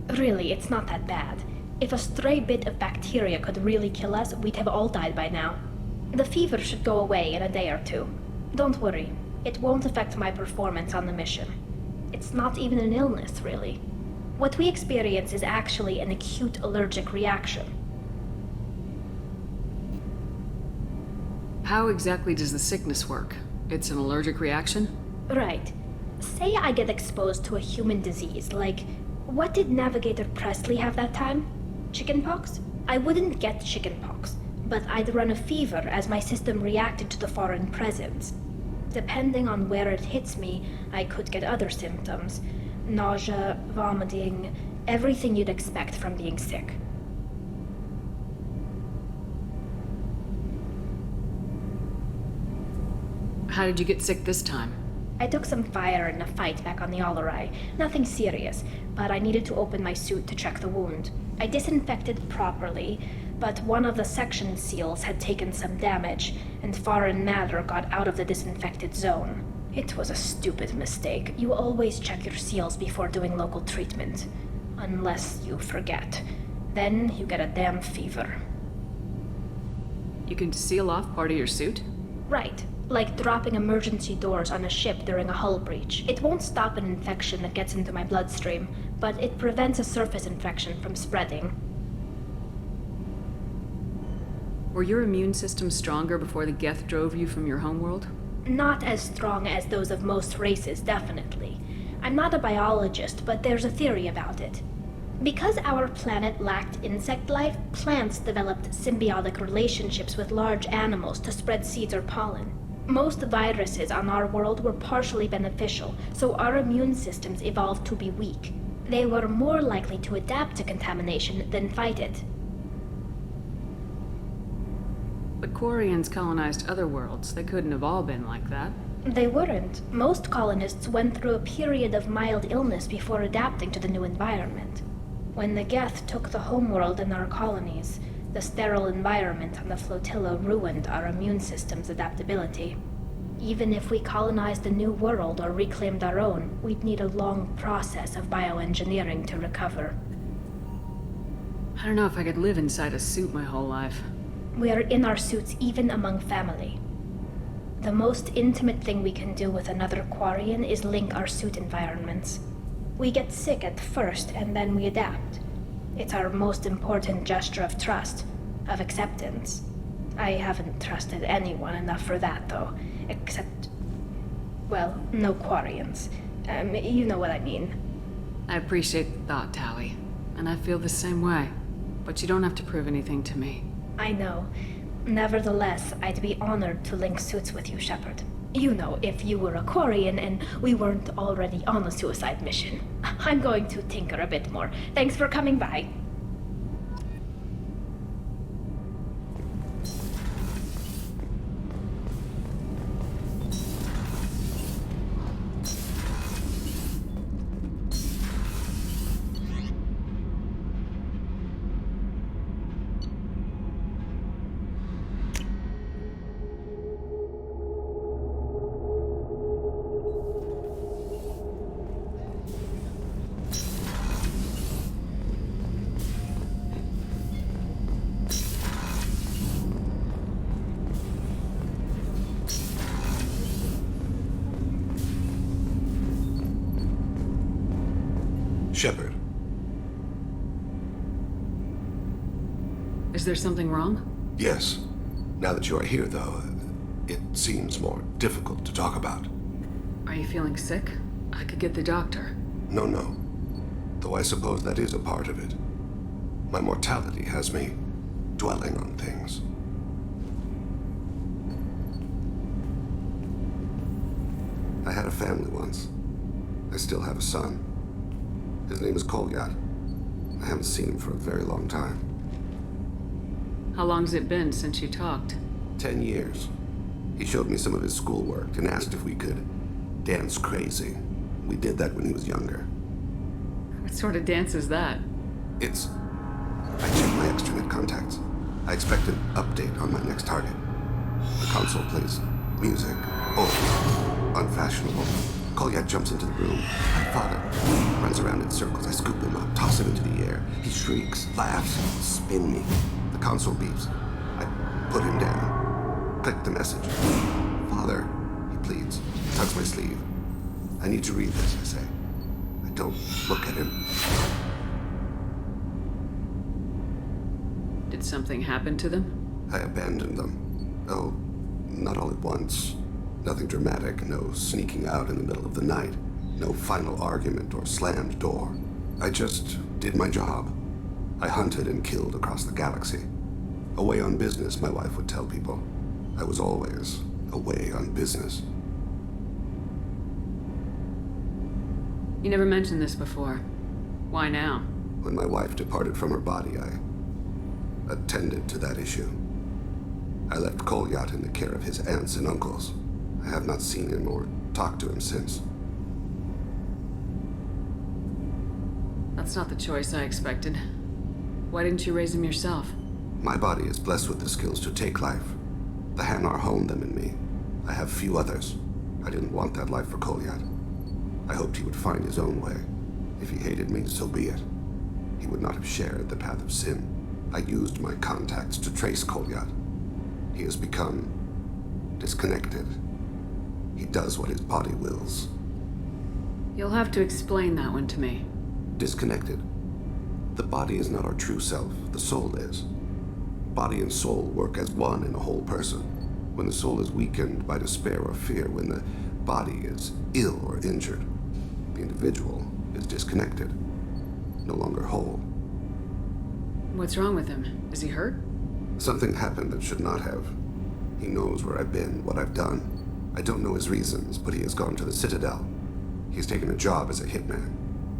[SPEAKER 8] Really, it's not that bad. If a stray bit of bacteria could really kill us, we'd have all died by now. The fever should go away in a day or two. Don't worry, it won't affect my performance on the mission. It's not even an illness, really. What we experience is actually an acute allergic reaction.
[SPEAKER 3] How exactly does the sickness work? It's an allergic reaction?
[SPEAKER 8] Right. Say I get exposed to a human disease, like, what did Navigator Presley have that time? Chickenpox? I wouldn't get chickenpox, but I'd run a fever as my system reacted to the foreign presence. Depending on where it hits me, I could get other symptoms. Nausea, vomiting, everything you'd expect from being sick.
[SPEAKER 3] How did you get sick this time?
[SPEAKER 8] I took some fire in a fight back on the Allerai. Nothing serious, but I needed to open my suit to check the wound. I disinfected properly, but one of the section seals had taken some damage, and foreign matter got out of the disinfected zone. It was a stupid mistake. You always check your seals before doing local treatment. Unless you forget. Then you get a damn fever.
[SPEAKER 3] You can seal off part of your suit?
[SPEAKER 8] Right. Like dropping emergency doors on a ship during a hull breach. It won't stop an infection that gets into my bloodstream, but it prevents a surface infection from spreading.
[SPEAKER 3] Were your immune system stronger before the Geth drove you from your homeworld?
[SPEAKER 8] Not as strong as those of most races, definitely. I'm not a biologist, but there's a theory about it. Because our planet lacked insect life, plants developed symbiotic relationships with large animals to spread seeds or pollen. Most viruses on our world were partially beneficial, so our immune systems evolved to be weak. They were more likely to adapt to contamination than fight it.
[SPEAKER 3] But Quarians colonized other worlds. They couldn't have all been like that.
[SPEAKER 8] They weren't. Most colonists went through a period of mild illness before adapting to the new environment. When the Geth took the homeworld and our colonies, the sterile environment on the flotilla ruined our immune system's adaptability. Even if we colonized a new world or reclaimed our own, we'd need a long process of bioengineering to recover.
[SPEAKER 3] I don't know if I could live inside a suit my whole life.
[SPEAKER 8] We are in our suits even among family. The most intimate thing we can do with another Quarian is link our suit environments. We get sick at first and then we adapt. It's our most important gesture of trust, of acceptance. I haven't trusted anyone enough for that, though. Except, well, no Quarians. You know what I mean.
[SPEAKER 3] I appreciate the thought, Tally. And I feel the same way. But you don't have to prove anything to me.
[SPEAKER 8] I know. Nevertheless, I'd be honored to link suits with you, Shepard. You know, if you were a Quarian and we weren't already on a suicide mission. I'm going to tinker a bit more. Thanks for coming by.
[SPEAKER 6] Shepard.
[SPEAKER 3] Is there something wrong?
[SPEAKER 6] Yes. Now that you are here, though, it seems more difficult to talk about.
[SPEAKER 3] Are you feeling sick? I could get the doctor.
[SPEAKER 6] No. Though I suppose that is a part of it. My mortality has me dwelling on things. I had a family once. I still have a son. His name is Kolyat. I haven't seen him for a very long time.
[SPEAKER 3] How long's it been since you talked?
[SPEAKER 6] 10 years. He showed me some of his schoolwork and asked if we could dance crazy. We did that when he was younger.
[SPEAKER 3] What sort of dance is that?
[SPEAKER 6] I checked my extranet contacts. I expect an update on my next target. The console plays music. Old. Unfashionable. Kolyat jumps into the room. My father runs around in circles. I scoop him up, toss him into the air. He shrieks, laughs, spin me. The console beeps. I put him down. Click the message. Father, he pleads. Tugs my sleeve. I need to read this, I say. I don't look at him.
[SPEAKER 3] Did something happen to them?
[SPEAKER 6] I abandoned them. Oh, not all at once. Nothing dramatic, no sneaking out in the middle of the night, no final argument or slammed door. I just did my job. I hunted and killed across the galaxy. Away on business, my wife would tell people. I was always away on business.
[SPEAKER 3] You never mentioned this before. Why now?
[SPEAKER 6] When my wife departed from her body, I attended to that issue. I left Kolyat in the care of his aunts and uncles. I have not seen him or talked to him since.
[SPEAKER 3] That's not the choice I expected. Why didn't you raise him yourself?
[SPEAKER 6] My body is blessed with the skills to take life. The Hanar honed them in me. I have few others. I didn't want that life for Kolyat. I hoped he would find his own way. If he hated me, so be it. He would not have shared the path of sin. I used my contacts to trace Kolyat. He has become disconnected. He does what his body wills.
[SPEAKER 3] You'll have to explain that one to me.
[SPEAKER 6] Disconnected. The body is not our true self, the soul is. Body and soul work as one in a whole person. When the soul is weakened by despair or fear, when the body is ill or injured, the individual is disconnected, no longer whole.
[SPEAKER 3] What's wrong with him? Is he hurt?
[SPEAKER 6] Something happened that should not have. He knows where I've been, what I've done. I don't know his reasons, but he has gone to the Citadel. He's taken a job as a hitman.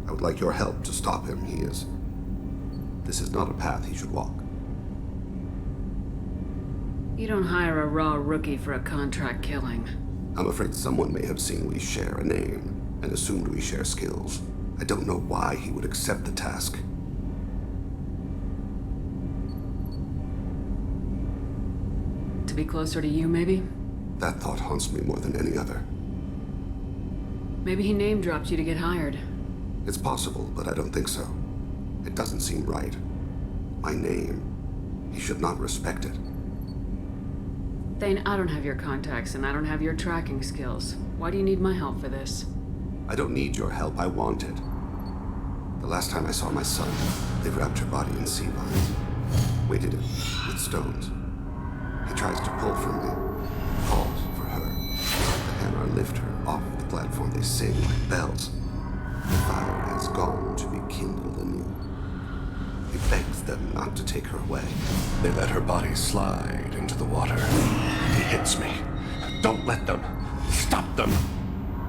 [SPEAKER 6] I would like your help to stop him. This is not a path he should walk.
[SPEAKER 3] You don't hire a raw rookie for a contract killing.
[SPEAKER 6] I'm afraid someone may have seen we share a name and assumed we share skills. I don't know why he would accept the task.
[SPEAKER 3] To be closer to you, maybe?
[SPEAKER 6] That thought haunts me more than any other.
[SPEAKER 3] Maybe he name-dropped you to get hired.
[SPEAKER 6] It's possible, but I don't think so. It doesn't seem right. My name. He should not respect it.
[SPEAKER 3] Thane, I don't have your contacts, and I don't have your tracking skills. Why do you need my help for this?
[SPEAKER 6] I don't need your help. I want it. The last time I saw my son, they wrapped her body in sea vines, weighted it with stones. He tries to pull from me, calls for her. The Hanar lift her off the platform. They sing like bells. The fire has gone to be kindled anew. He begs them not to take her away.
[SPEAKER 9] They let her body slide into the water. He hits me. Don't let them. Stop them.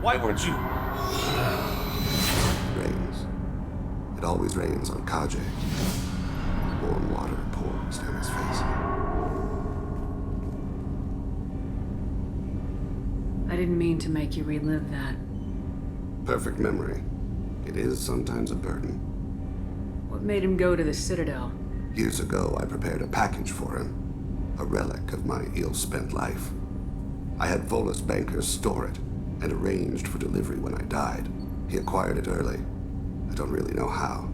[SPEAKER 9] Why weren't you?
[SPEAKER 6] It rains. It always rains on Kaje. Warm water pours down his face.
[SPEAKER 3] I didn't mean to make you relive that.
[SPEAKER 6] Perfect memory. It is sometimes a burden.
[SPEAKER 3] What made him go to the Citadel?
[SPEAKER 6] Years ago, I prepared a package for him. A relic of my ill-spent life. I had Volus bankers store it, and arranged for delivery when I died. He acquired it early. I don't really know how.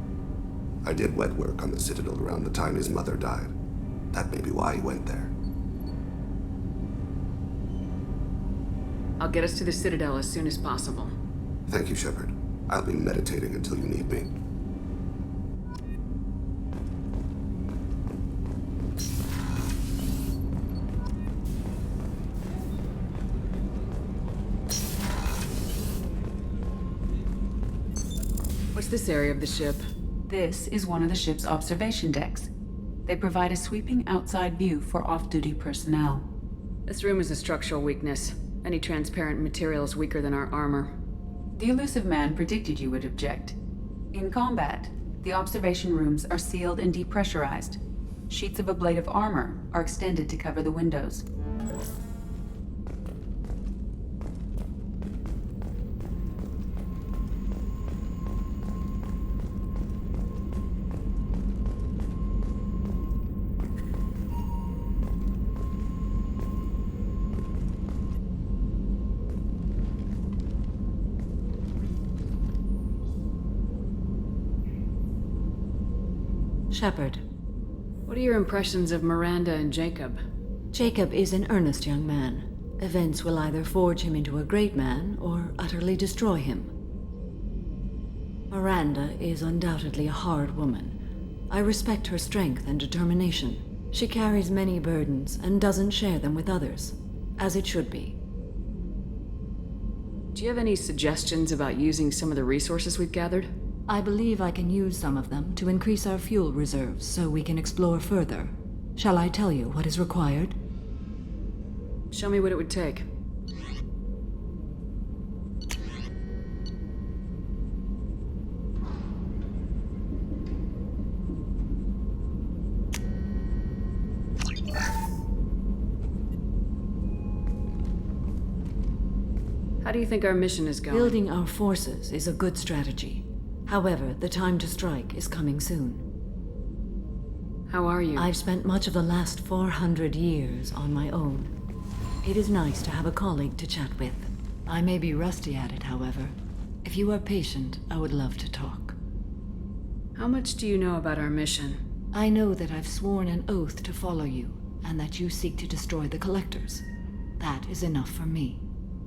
[SPEAKER 6] I did wet work on the Citadel around the time his mother died. That may be why he went there.
[SPEAKER 3] I'll get us to the Citadel as soon as possible.
[SPEAKER 6] Thank you, Shepard. I'll be meditating until you need me.
[SPEAKER 3] What's this area of the ship?
[SPEAKER 12] This is one of the ship's observation decks. They provide a sweeping outside view for off-duty personnel.
[SPEAKER 3] This room is a structural weakness. Any transparent material is weaker than our armor.
[SPEAKER 12] The elusive man predicted you would object. In combat, the observation rooms are sealed and depressurized. Sheets of ablative armor are extended to cover the windows.
[SPEAKER 10] Shepard.
[SPEAKER 3] What are your impressions of Miranda and Jacob?
[SPEAKER 10] Jacob is an earnest young man. Events will either forge him into a great man or utterly destroy him. Miranda is undoubtedly a hard woman. I respect her strength and determination. She carries many burdens and doesn't share them with others, as it should be.
[SPEAKER 3] Do you have any suggestions about using some of the resources we've gathered?
[SPEAKER 10] I believe I can use some of them to increase our fuel reserves so we can explore further. Shall I tell you what is required?
[SPEAKER 3] Show me what it would take. How do you think our mission is going?
[SPEAKER 10] Building our forces is a good strategy. However, the time to strike is coming soon.
[SPEAKER 3] How are you?
[SPEAKER 10] I've spent much of the last 400 years on my own. It is nice to have a colleague to chat with. I may be rusty at it, however. If you are patient, I would love to talk.
[SPEAKER 3] How much do you know about our mission?
[SPEAKER 10] I know that I've sworn an oath to follow you, and that you seek to destroy the Collectors. That is enough for me.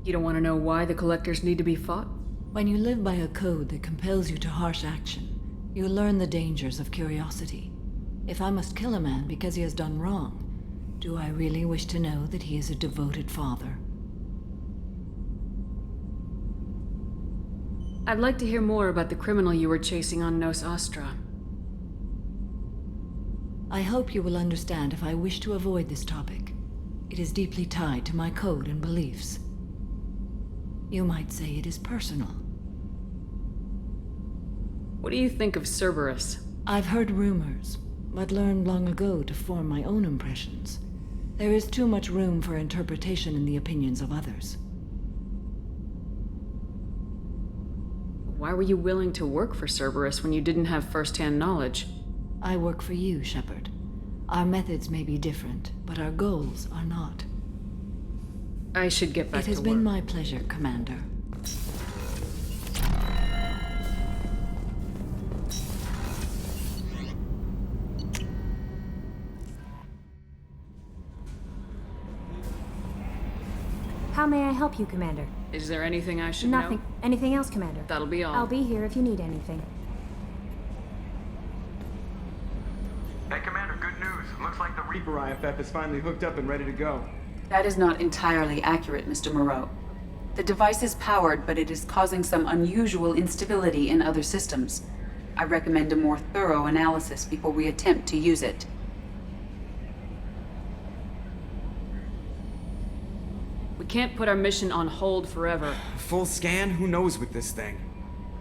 [SPEAKER 3] You don't want to know why the Collectors need to be fought?
[SPEAKER 10] When you live by a code that compels you to harsh action, you learn the dangers of curiosity. If I must kill a man because he has done wrong, do I really wish to know that he is a devoted father?
[SPEAKER 3] I'd like to hear more about the criminal you were chasing on Nos Astra.
[SPEAKER 10] I hope you will understand if I wish to avoid this topic. It is deeply tied to my code and beliefs. You might say it is personal.
[SPEAKER 3] What do you think of Cerberus?
[SPEAKER 10] I've heard rumors, but learned long ago to form my own impressions. There is too much room for interpretation in the opinions of others.
[SPEAKER 3] Why were you willing to work for Cerberus when you didn't have first-hand knowledge?
[SPEAKER 10] I work for you, Shepard. Our methods may be different, but our goals are not.
[SPEAKER 3] I should get back to work.
[SPEAKER 10] It has been my pleasure, Commander.
[SPEAKER 17] How may I help you, Commander?
[SPEAKER 3] Is there anything I should
[SPEAKER 17] Nothing.
[SPEAKER 3] know?
[SPEAKER 17] Anything else, Commander?
[SPEAKER 3] That'll be all.
[SPEAKER 17] I'll be here if you need anything.
[SPEAKER 20] Hey, Commander, good news. Looks like the Reaper IFF is finally hooked up and ready to go.
[SPEAKER 12] That is not entirely accurate, Mr. Moreau. The device is powered, but it is causing some unusual instability in other systems. I recommend a more thorough analysis before we attempt to use it.
[SPEAKER 3] We can't put our mission on hold forever.
[SPEAKER 20] Full scan? Who knows with this thing?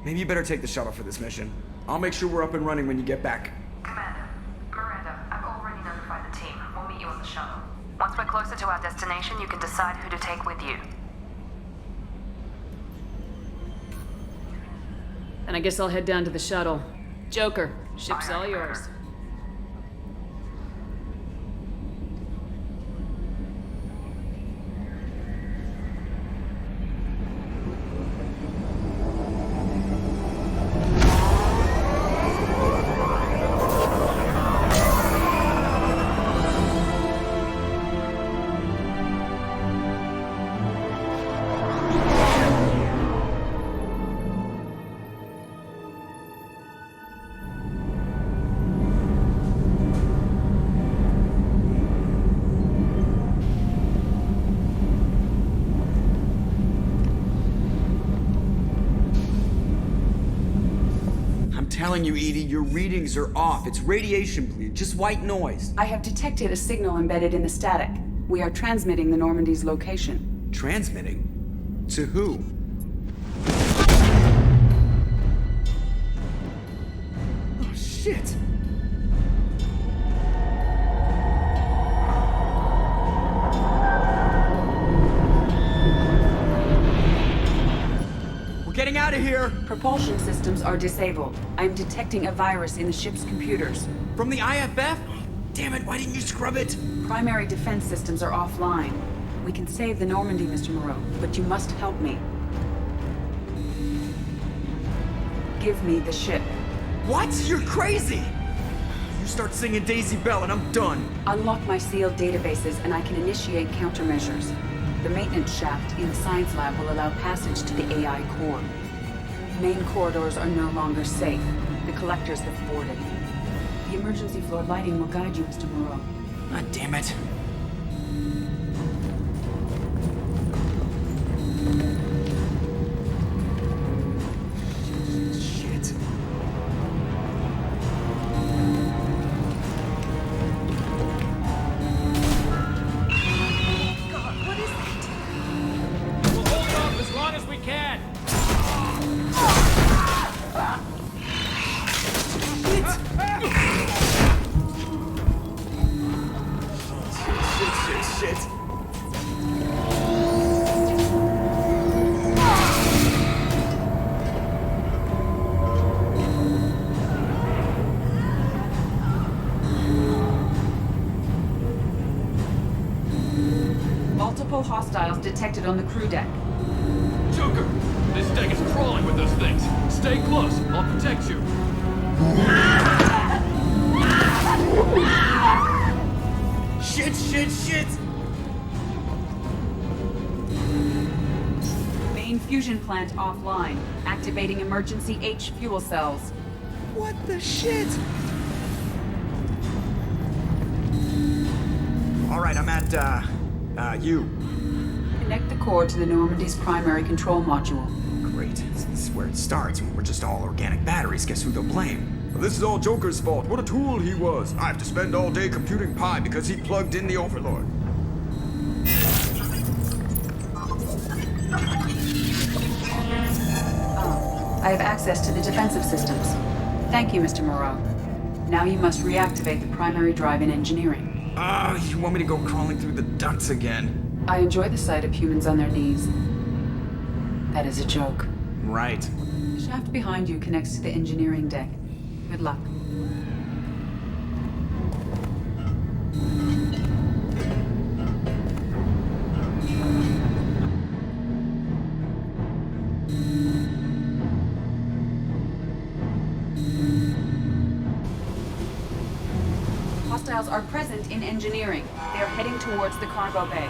[SPEAKER 20] Maybe you better take the shuttle for this mission. I'll make sure we're up and running when you get back.
[SPEAKER 2] Commander, Miranda, I've already notified the team. We'll meet you on the shuttle. Once we're closer to our destination, you can decide who to take with you.
[SPEAKER 3] And I guess I'll head down to the shuttle. Joker, ship's all yours.
[SPEAKER 20] Telling you, Edie, your readings are off. It's radiation bleed, just white noise.
[SPEAKER 12] I have detected a signal embedded in the static. We are transmitting the Normandy's location.
[SPEAKER 20] Transmitting? To who? Oh, shit! Getting out of here!
[SPEAKER 12] Propulsion systems are disabled. I'm detecting a virus in the ship's computers.
[SPEAKER 20] From the IFF? Damn it, why didn't you scrub it?
[SPEAKER 12] Primary defense systems are offline. We can save the Normandy, Mr. Moreau, but you must help me. Give me the ship.
[SPEAKER 20] What? You're crazy! You start singing Daisy Bell and I'm done.
[SPEAKER 12] Unlock my sealed databases and I can initiate countermeasures. The maintenance shaft in the science lab will allow passage to the AI core. Main corridors are no longer safe. The collectors have boarded. The emergency floor lighting will guide you, Mr. Moreau.
[SPEAKER 20] God damn it. Shit. Shit.
[SPEAKER 12] Multiple hostiles detected on the crew deck.
[SPEAKER 7] Joker! This deck is crawling with those things. Stay close. I'll protect you.
[SPEAKER 20] Shit!
[SPEAKER 12] Main fusion plant offline. Activating emergency H fuel cells.
[SPEAKER 20] What the shit? Alright, I'm at, U.
[SPEAKER 12] Connect the core to the Normandy's primary control module.
[SPEAKER 20] Great. This is where it starts. We're just all organic batteries. Guess who they'll blame? This is all Joker's fault. What a tool he was. I have to spend all day computing pi because he plugged in the Overlord.
[SPEAKER 12] I have access to the defensive systems. Thank you, Mr. Moreau. Now you must reactivate the primary drive in engineering.
[SPEAKER 20] You want me to go crawling through the ducts again?
[SPEAKER 12] I enjoy the sight of humans on their knees. That is a joke.
[SPEAKER 20] Right.
[SPEAKER 12] The shaft behind you connects to the engineering deck. Good luck. Hostiles are present in engineering. They are heading towards the cargo bay.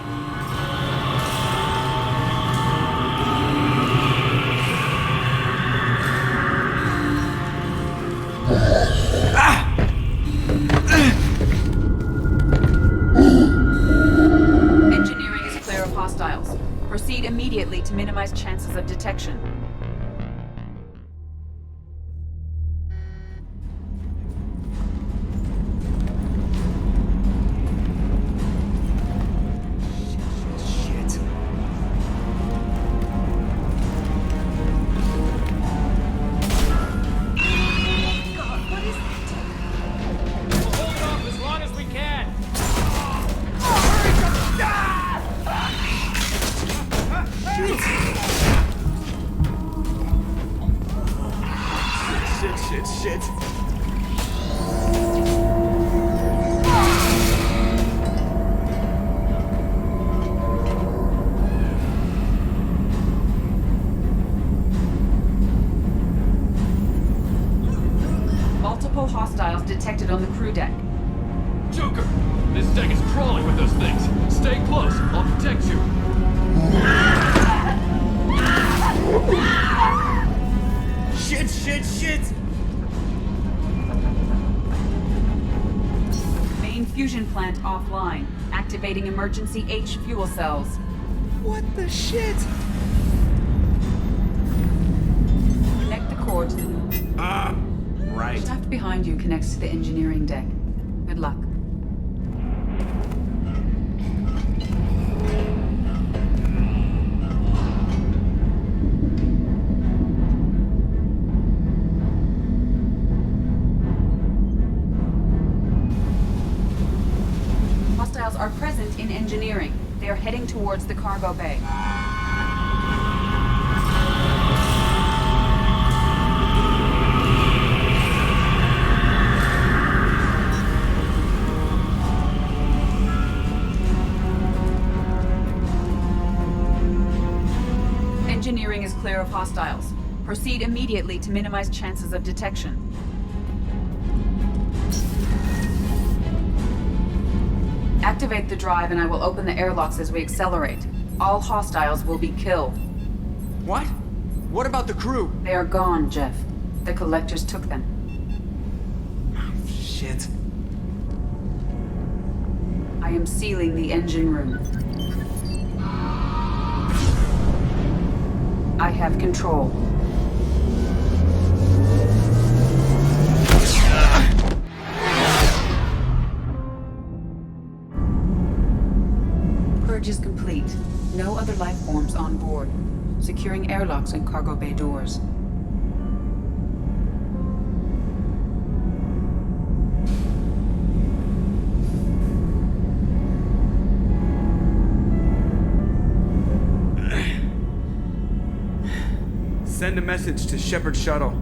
[SPEAKER 12] Engineering is clear of hostiles. Proceed immediately to minimize chances of detection.
[SPEAKER 20] Shit.
[SPEAKER 12] Multiple hostiles detected on the crew deck.
[SPEAKER 7] Joker! This deck is crawling with those things. Stay close. I'll protect you.
[SPEAKER 20] Shit!
[SPEAKER 12] Main fusion plant offline. Activating emergency H fuel cells.
[SPEAKER 20] What the shit?
[SPEAKER 12] Connect the core to the...
[SPEAKER 20] Right.
[SPEAKER 12] The shaft behind you connects to the engineering deck. Good luck. Hostiles are present in engineering. They are heading towards the cargo bay. Engineering is clear of hostiles. Proceed immediately to minimize chances of detection. Activate the drive and I will open the airlocks as we accelerate. All hostiles will be killed.
[SPEAKER 20] What? What about the crew?
[SPEAKER 12] They are gone, Jeff. The collectors took them.
[SPEAKER 20] Shit.
[SPEAKER 12] I am sealing the engine room. I have control. Purge is complete. No other life forms on board. Securing airlocks and cargo bay doors.
[SPEAKER 20] Send a message to Shepard Shuttle.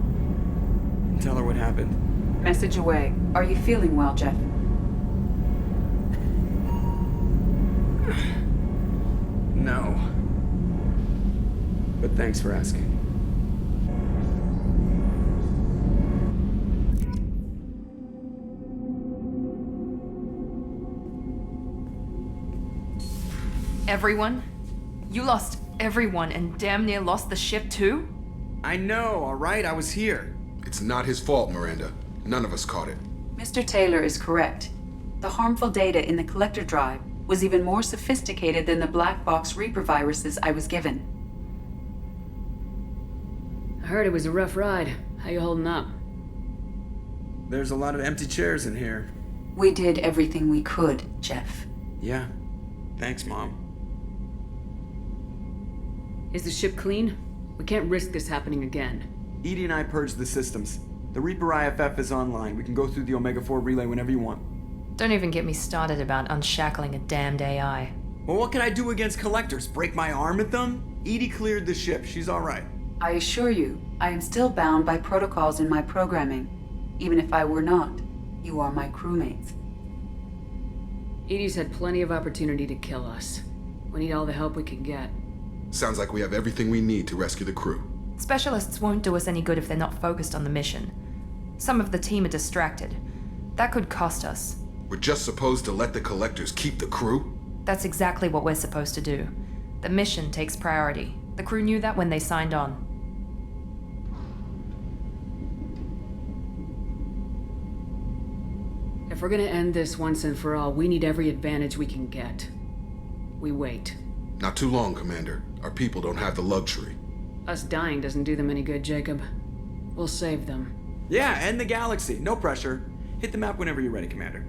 [SPEAKER 20] Tell her what happened.
[SPEAKER 12] Message away. Are you feeling well, Jeff?
[SPEAKER 20] Thanks for asking.
[SPEAKER 2] Everyone? You lost everyone and damn near lost the ship too?
[SPEAKER 20] I know, alright? I was here.
[SPEAKER 16] It's not his fault, Miranda. None of us caught it.
[SPEAKER 12] Mr. Taylor is correct. The harmful data in the collector drive was even more sophisticated than the black box Reaper viruses I was given.
[SPEAKER 3] I heard it was a rough ride. How you holding up?
[SPEAKER 20] There's a lot of empty chairs in here.
[SPEAKER 12] We did everything we could, Jeff.
[SPEAKER 20] Yeah. Thanks, Mom.
[SPEAKER 3] Is the ship clean? We can't risk this happening again.
[SPEAKER 20] Edie and I purged the systems. The Reaper IFF is online. We can go through the Omega-4 relay whenever you want.
[SPEAKER 2] Don't even get me started about unshackling a damned AI.
[SPEAKER 20] Well, what can I do against collectors? Break my arm at them? Edie cleared the ship. She's alright.
[SPEAKER 12] I assure you, I am still bound by protocols in my programming. Even if I were not, you are my crewmates.
[SPEAKER 3] Edie's had plenty of opportunity to kill us. We need all the help we can get.
[SPEAKER 16] Sounds like we have everything we need to rescue the crew.
[SPEAKER 2] Specialists won't do us any good if they're not focused on the mission. Some of the team are distracted. That could cost us.
[SPEAKER 16] We're just supposed to let the collectors keep the crew?
[SPEAKER 2] That's exactly what we're supposed to do. The mission takes priority. The crew knew that when they signed on.
[SPEAKER 3] If we're gonna end this once and for all, we need every advantage we can get. We wait.
[SPEAKER 16] Not too long, Commander. Our people don't have the luxury.
[SPEAKER 3] Us dying doesn't do them any good, Jacob. We'll save them.
[SPEAKER 20] Yeah, and the galaxy. No pressure. Hit the map whenever you're ready, Commander.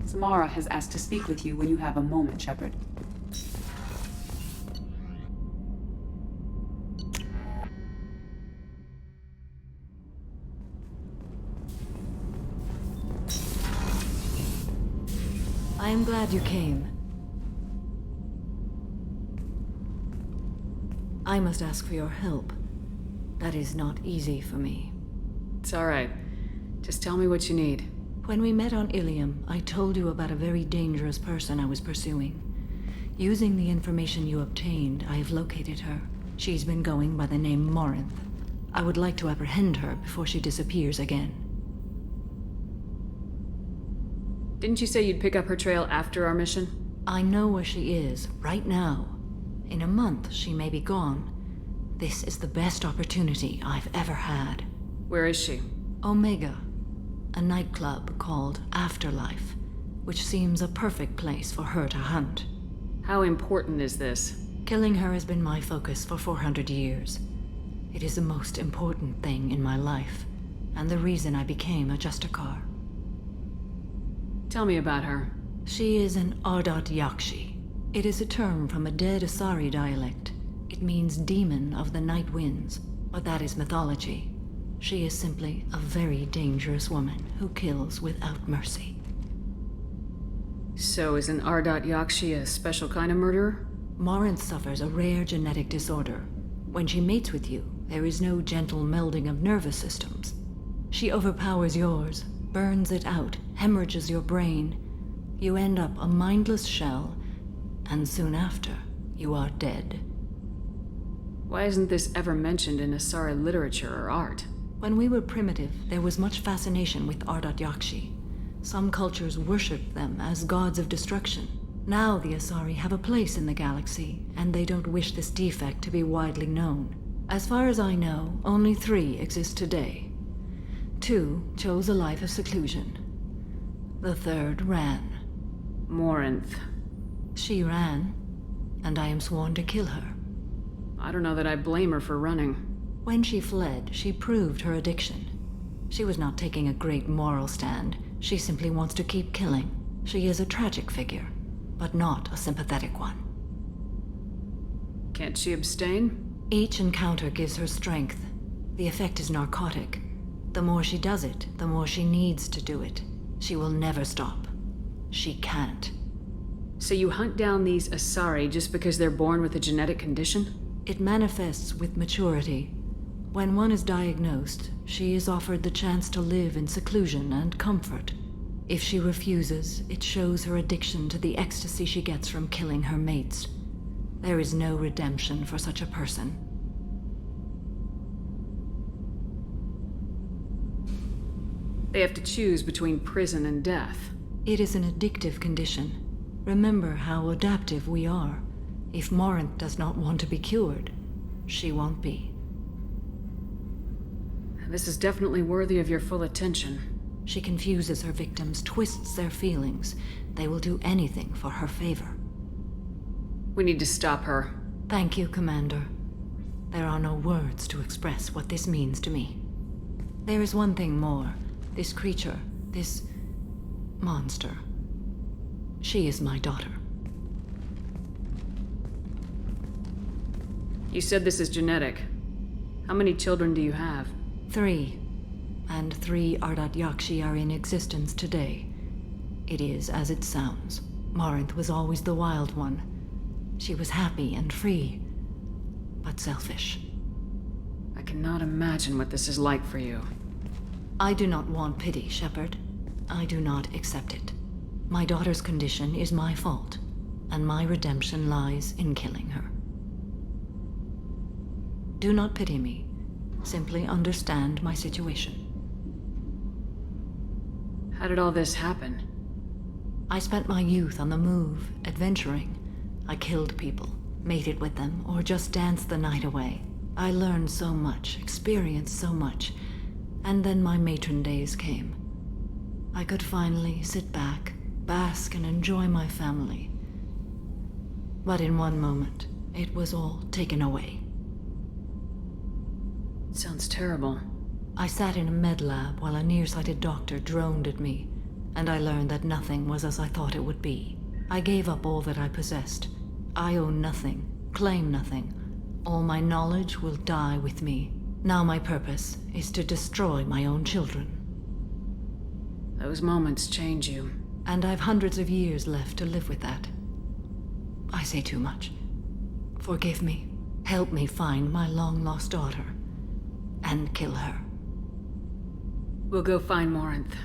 [SPEAKER 12] Samara has asked to speak with you when you have a moment, Shepard.
[SPEAKER 10] I am glad you came. I must ask for your help. That is not easy for me.
[SPEAKER 3] It's alright. Just tell me what you need.
[SPEAKER 10] When we met on Ilium, I told you about a very dangerous person I was pursuing. Using the information you obtained, I have located her. She's been going by the name Morinth. I would like to apprehend her before she disappears again.
[SPEAKER 3] Didn't you say you'd pick up her trail after our mission?
[SPEAKER 10] I know where she is, right now. In a month, she may be gone. This is the best opportunity I've ever had.
[SPEAKER 3] Where is she?
[SPEAKER 10] Omega. A nightclub called Afterlife, which seems a perfect place for her to hunt.
[SPEAKER 3] How important is this?
[SPEAKER 10] Killing her has been my focus for 400 years. It is the most important thing in my life, and the reason I became a Justicar.
[SPEAKER 3] Tell me about her.
[SPEAKER 10] She is an Ardat Yakshi. It is a term from a dead Asari dialect. It means demon of the night winds, but that is mythology. She is simply a very dangerous woman who kills without mercy.
[SPEAKER 3] So is an Ardat Yakshi a special kind of murderer?
[SPEAKER 10] Morinth suffers a rare genetic disorder. When she mates with you, there is no gentle melding of nervous systems. She overpowers yours, burns it out, hemorrhages your brain. You end up a mindless shell, and soon after, you are dead.
[SPEAKER 3] Why isn't this ever mentioned in Asari literature or art?
[SPEAKER 10] When we were primitive, there was much fascination with Ardat Yakshi. Some cultures worship them as gods of destruction. Now the Asari have a place in the galaxy, and they don't wish this defect to be widely known. As far as I know, only 3 exist today. 2 chose a life of seclusion. The 3rd ran.
[SPEAKER 3] Morinth.
[SPEAKER 10] She ran, and I am sworn to kill her.
[SPEAKER 3] I don't know that I blame her for running.
[SPEAKER 10] When she fled, she proved her addiction. She was not taking a great moral stand. She simply wants to keep killing. She is a tragic figure, but not a sympathetic one.
[SPEAKER 3] Can't she abstain?
[SPEAKER 10] Each encounter gives her strength. The effect is narcotic. The more she does it, the more she needs to do it. She will never stop. She can't.
[SPEAKER 3] So you hunt down these Asari just because they're born with a genetic condition?
[SPEAKER 10] It manifests with maturity. When one is diagnosed, she is offered the chance to live in seclusion and comfort. If she refuses, it shows her addiction to the ecstasy she gets from killing her mates. There is no redemption for such a person.
[SPEAKER 3] They have to choose between prison and death.
[SPEAKER 10] It is an addictive condition. Remember how adaptive we are. If Morinth does not want to be cured, she won't be.
[SPEAKER 3] This is definitely worthy of your full attention.
[SPEAKER 10] She confuses her victims, twists their feelings. They will do anything for her favor.
[SPEAKER 3] We need to stop her.
[SPEAKER 10] Thank you, Commander. There are no words to express what this means to me. There is one thing more. This creature, this monster. She is my daughter.
[SPEAKER 3] You said this is genetic. How many children do you have?
[SPEAKER 10] 3. And 3 Ardat Yakshi are in existence today. It is as it sounds. Morinth was always the wild one. She was happy and free, but selfish.
[SPEAKER 3] I cannot imagine what this is like for you.
[SPEAKER 10] I do not want pity, Shepard. I do not accept it. My daughter's condition is my fault, and my redemption lies in killing her. Do not pity me. Simply understand my situation.
[SPEAKER 3] How did all this happen?
[SPEAKER 10] I spent my youth on the move, adventuring. I killed people, mated with them, or just danced the night away. I learned so much, experienced so much, and then my matron days came. I could finally sit back, bask, and enjoy my family. But in one moment, it was all taken away.
[SPEAKER 3] Sounds terrible.
[SPEAKER 10] I sat in a med lab while a nearsighted doctor droned at me, and I learned that nothing was as I thought it would be. I gave up all that I possessed. I own nothing, claim nothing. All my knowledge will die with me. Now my purpose is to destroy my own children.
[SPEAKER 3] Those moments change you.
[SPEAKER 10] And I've hundreds of years left to live with that. I say too much. Forgive me. Help me find my long-lost daughter. And kill her.
[SPEAKER 3] We'll go find Morinth.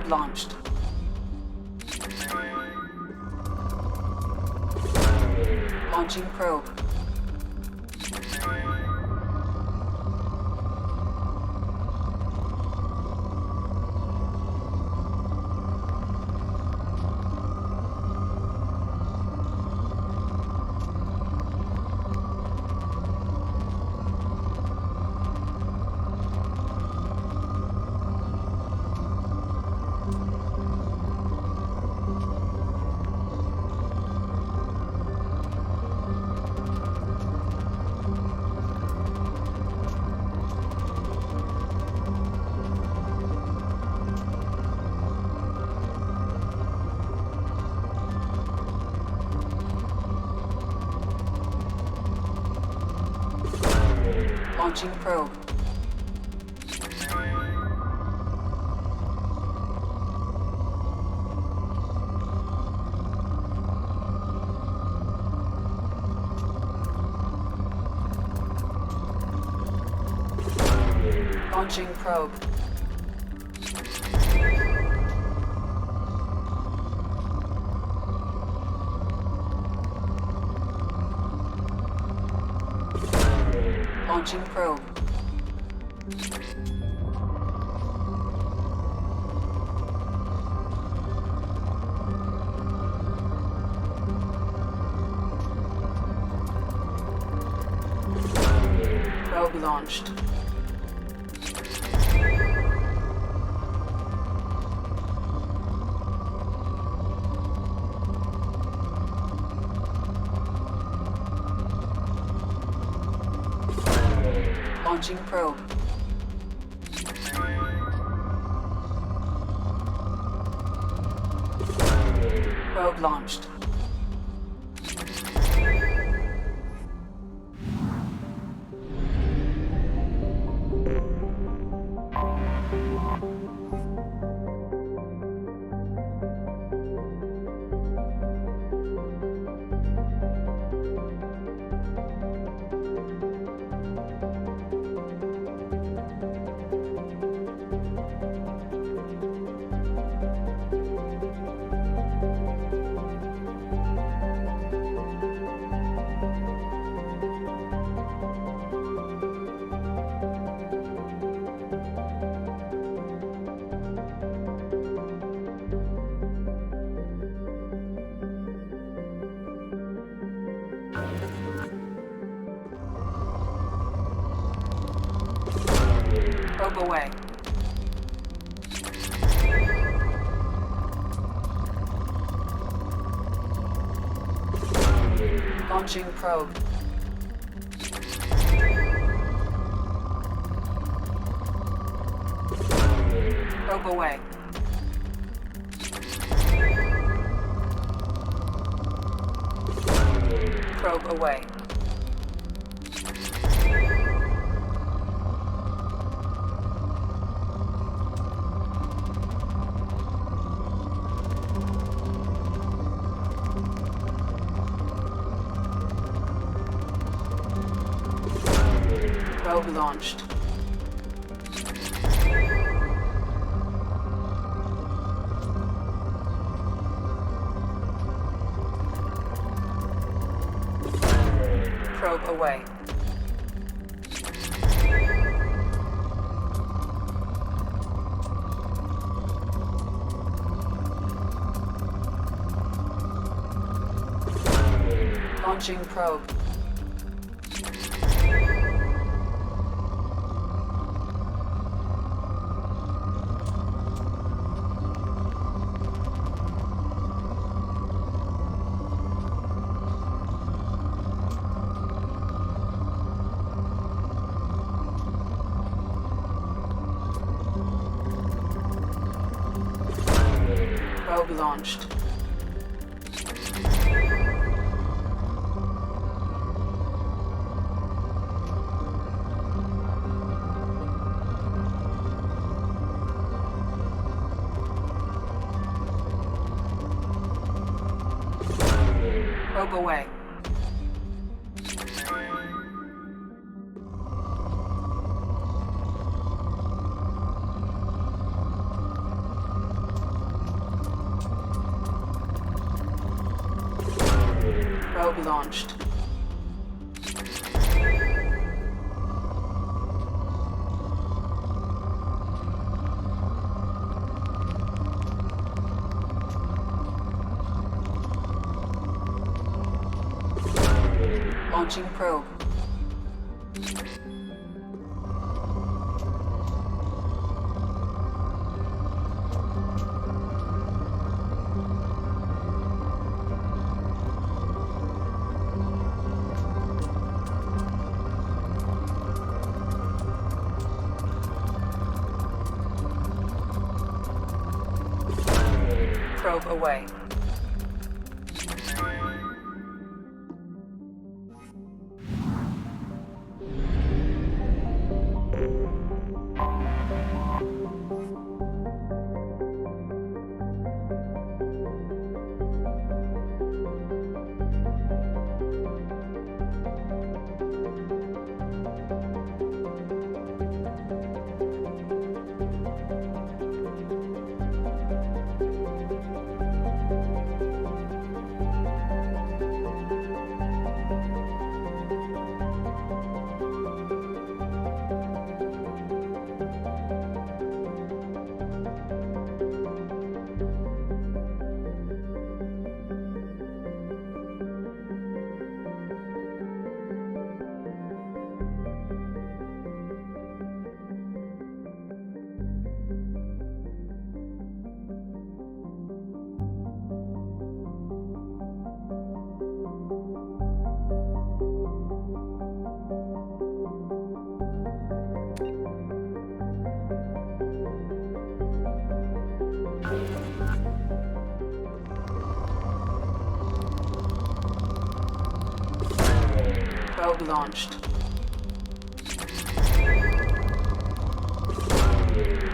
[SPEAKER 12] Probe launched. Launching probe. Launching probe. Launching probe. Launching probe. Probe launched. Launching probe. Probe launched. Probe away. Launching probe. Probe away. Probe away. Probe launched. Probe away. Launching probe. Probe launched. Probe away. Probe launched. Launching probe. Probe away. Probe launched.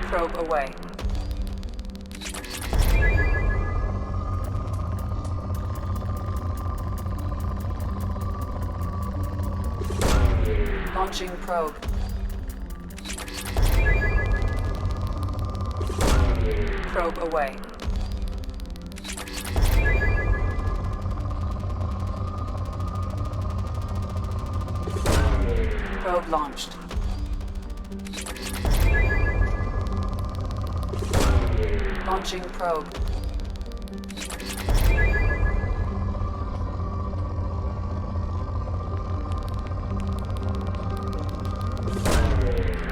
[SPEAKER 12] Probe away. Launching probe. Probe away. Probe launched. Launching probe.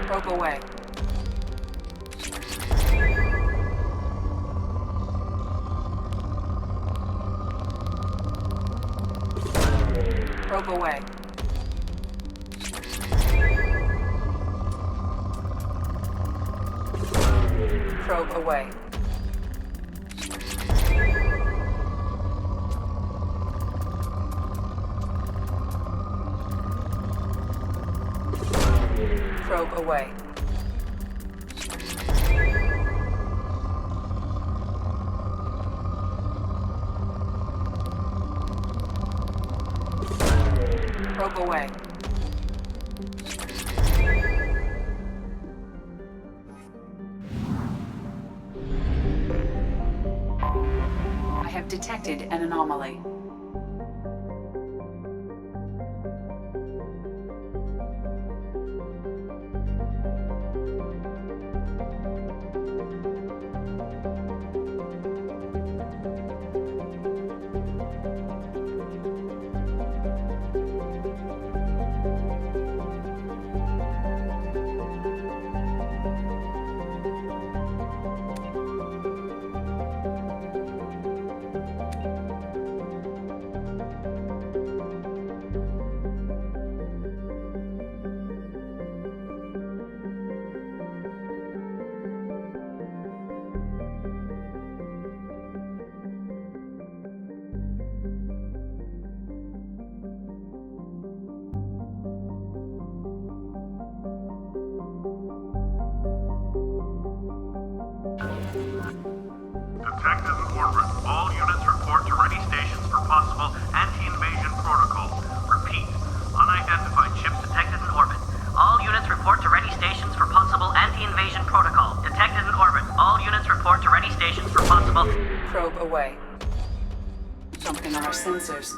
[SPEAKER 12] Probe away. Probe away. Probe away. Probe away. Probe away. I have detected an anomaly.
[SPEAKER 11] Detected in orbit. All units report to ready stations for possible anti-invasion protocol. Repeat. Unidentified ship detected in orbit. All units report to ready stations for possible anti-invasion protocol. Detected in orbit. All units report to ready stations for possible...
[SPEAKER 12] Probe away. Something on our sensors.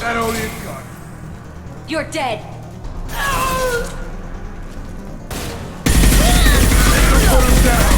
[SPEAKER 20] That only is God.
[SPEAKER 1] You're dead.
[SPEAKER 20] Put him down.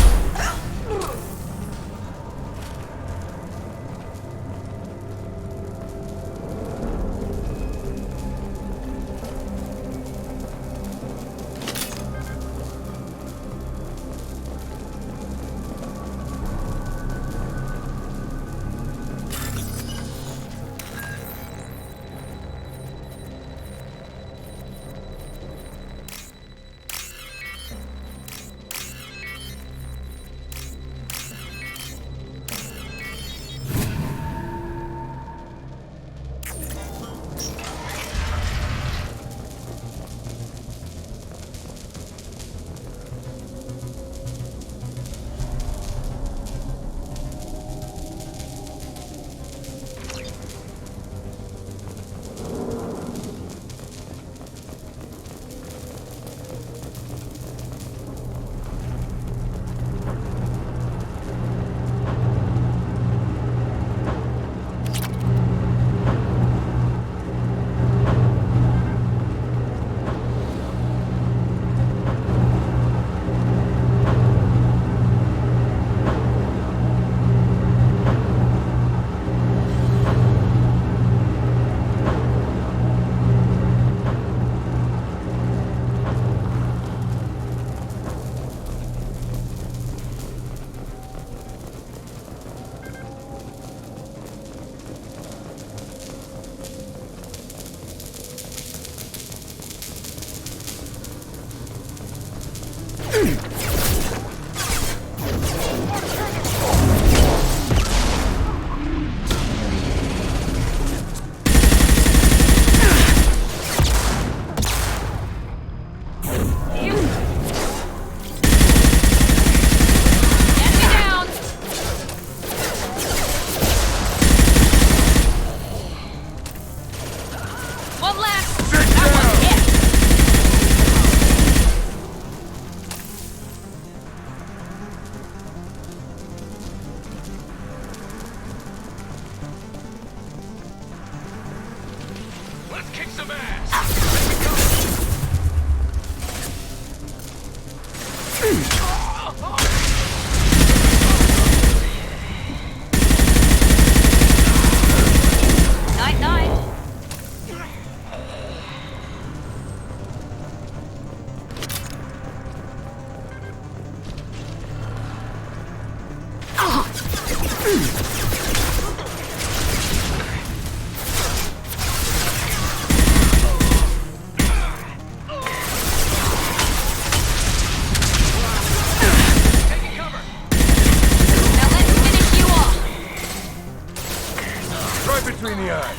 [SPEAKER 14] Between the eyes.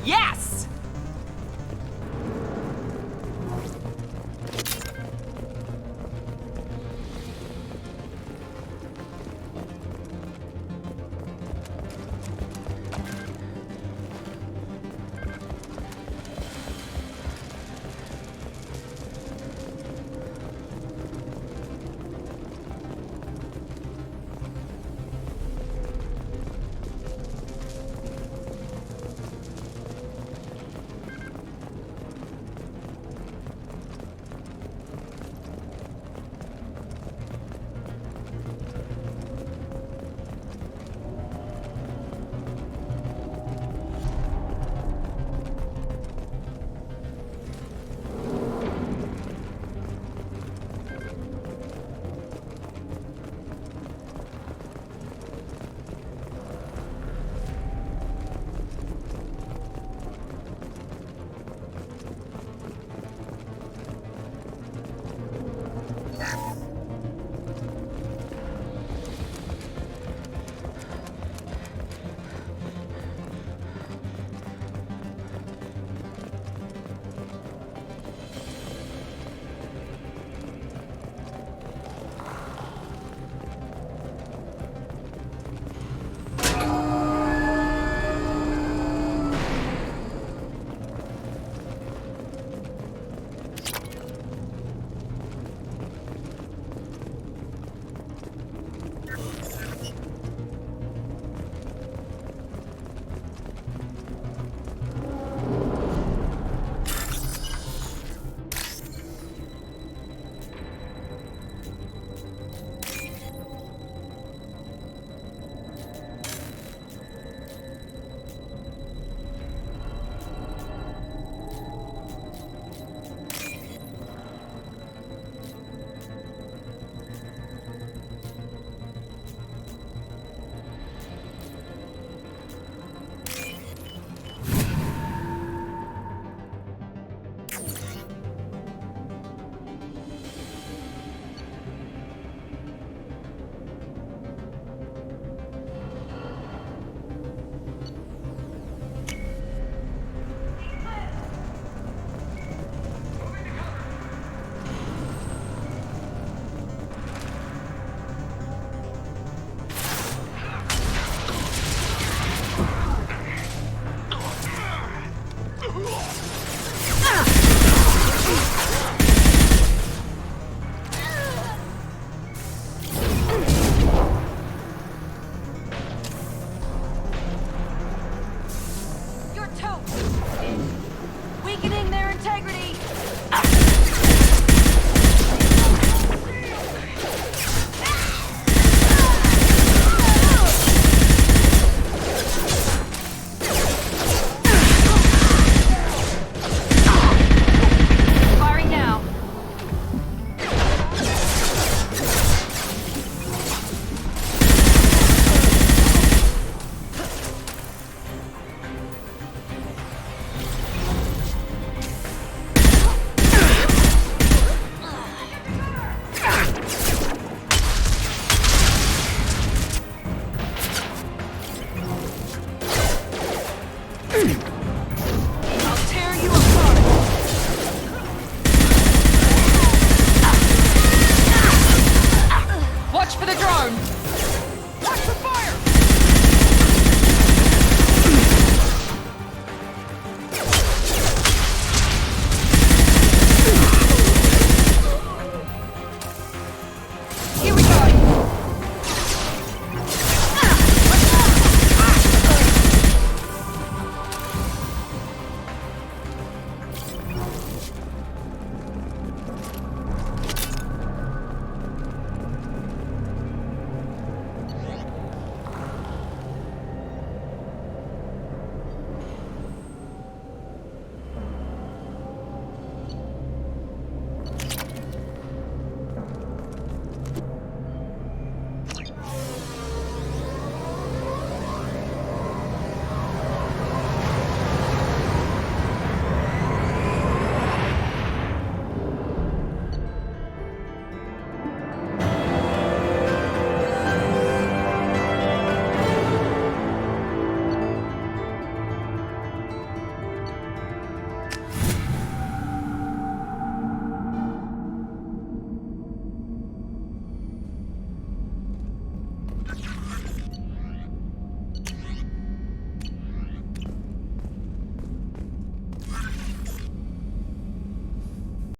[SPEAKER 22] Yes!
[SPEAKER 2] weakening their integrity.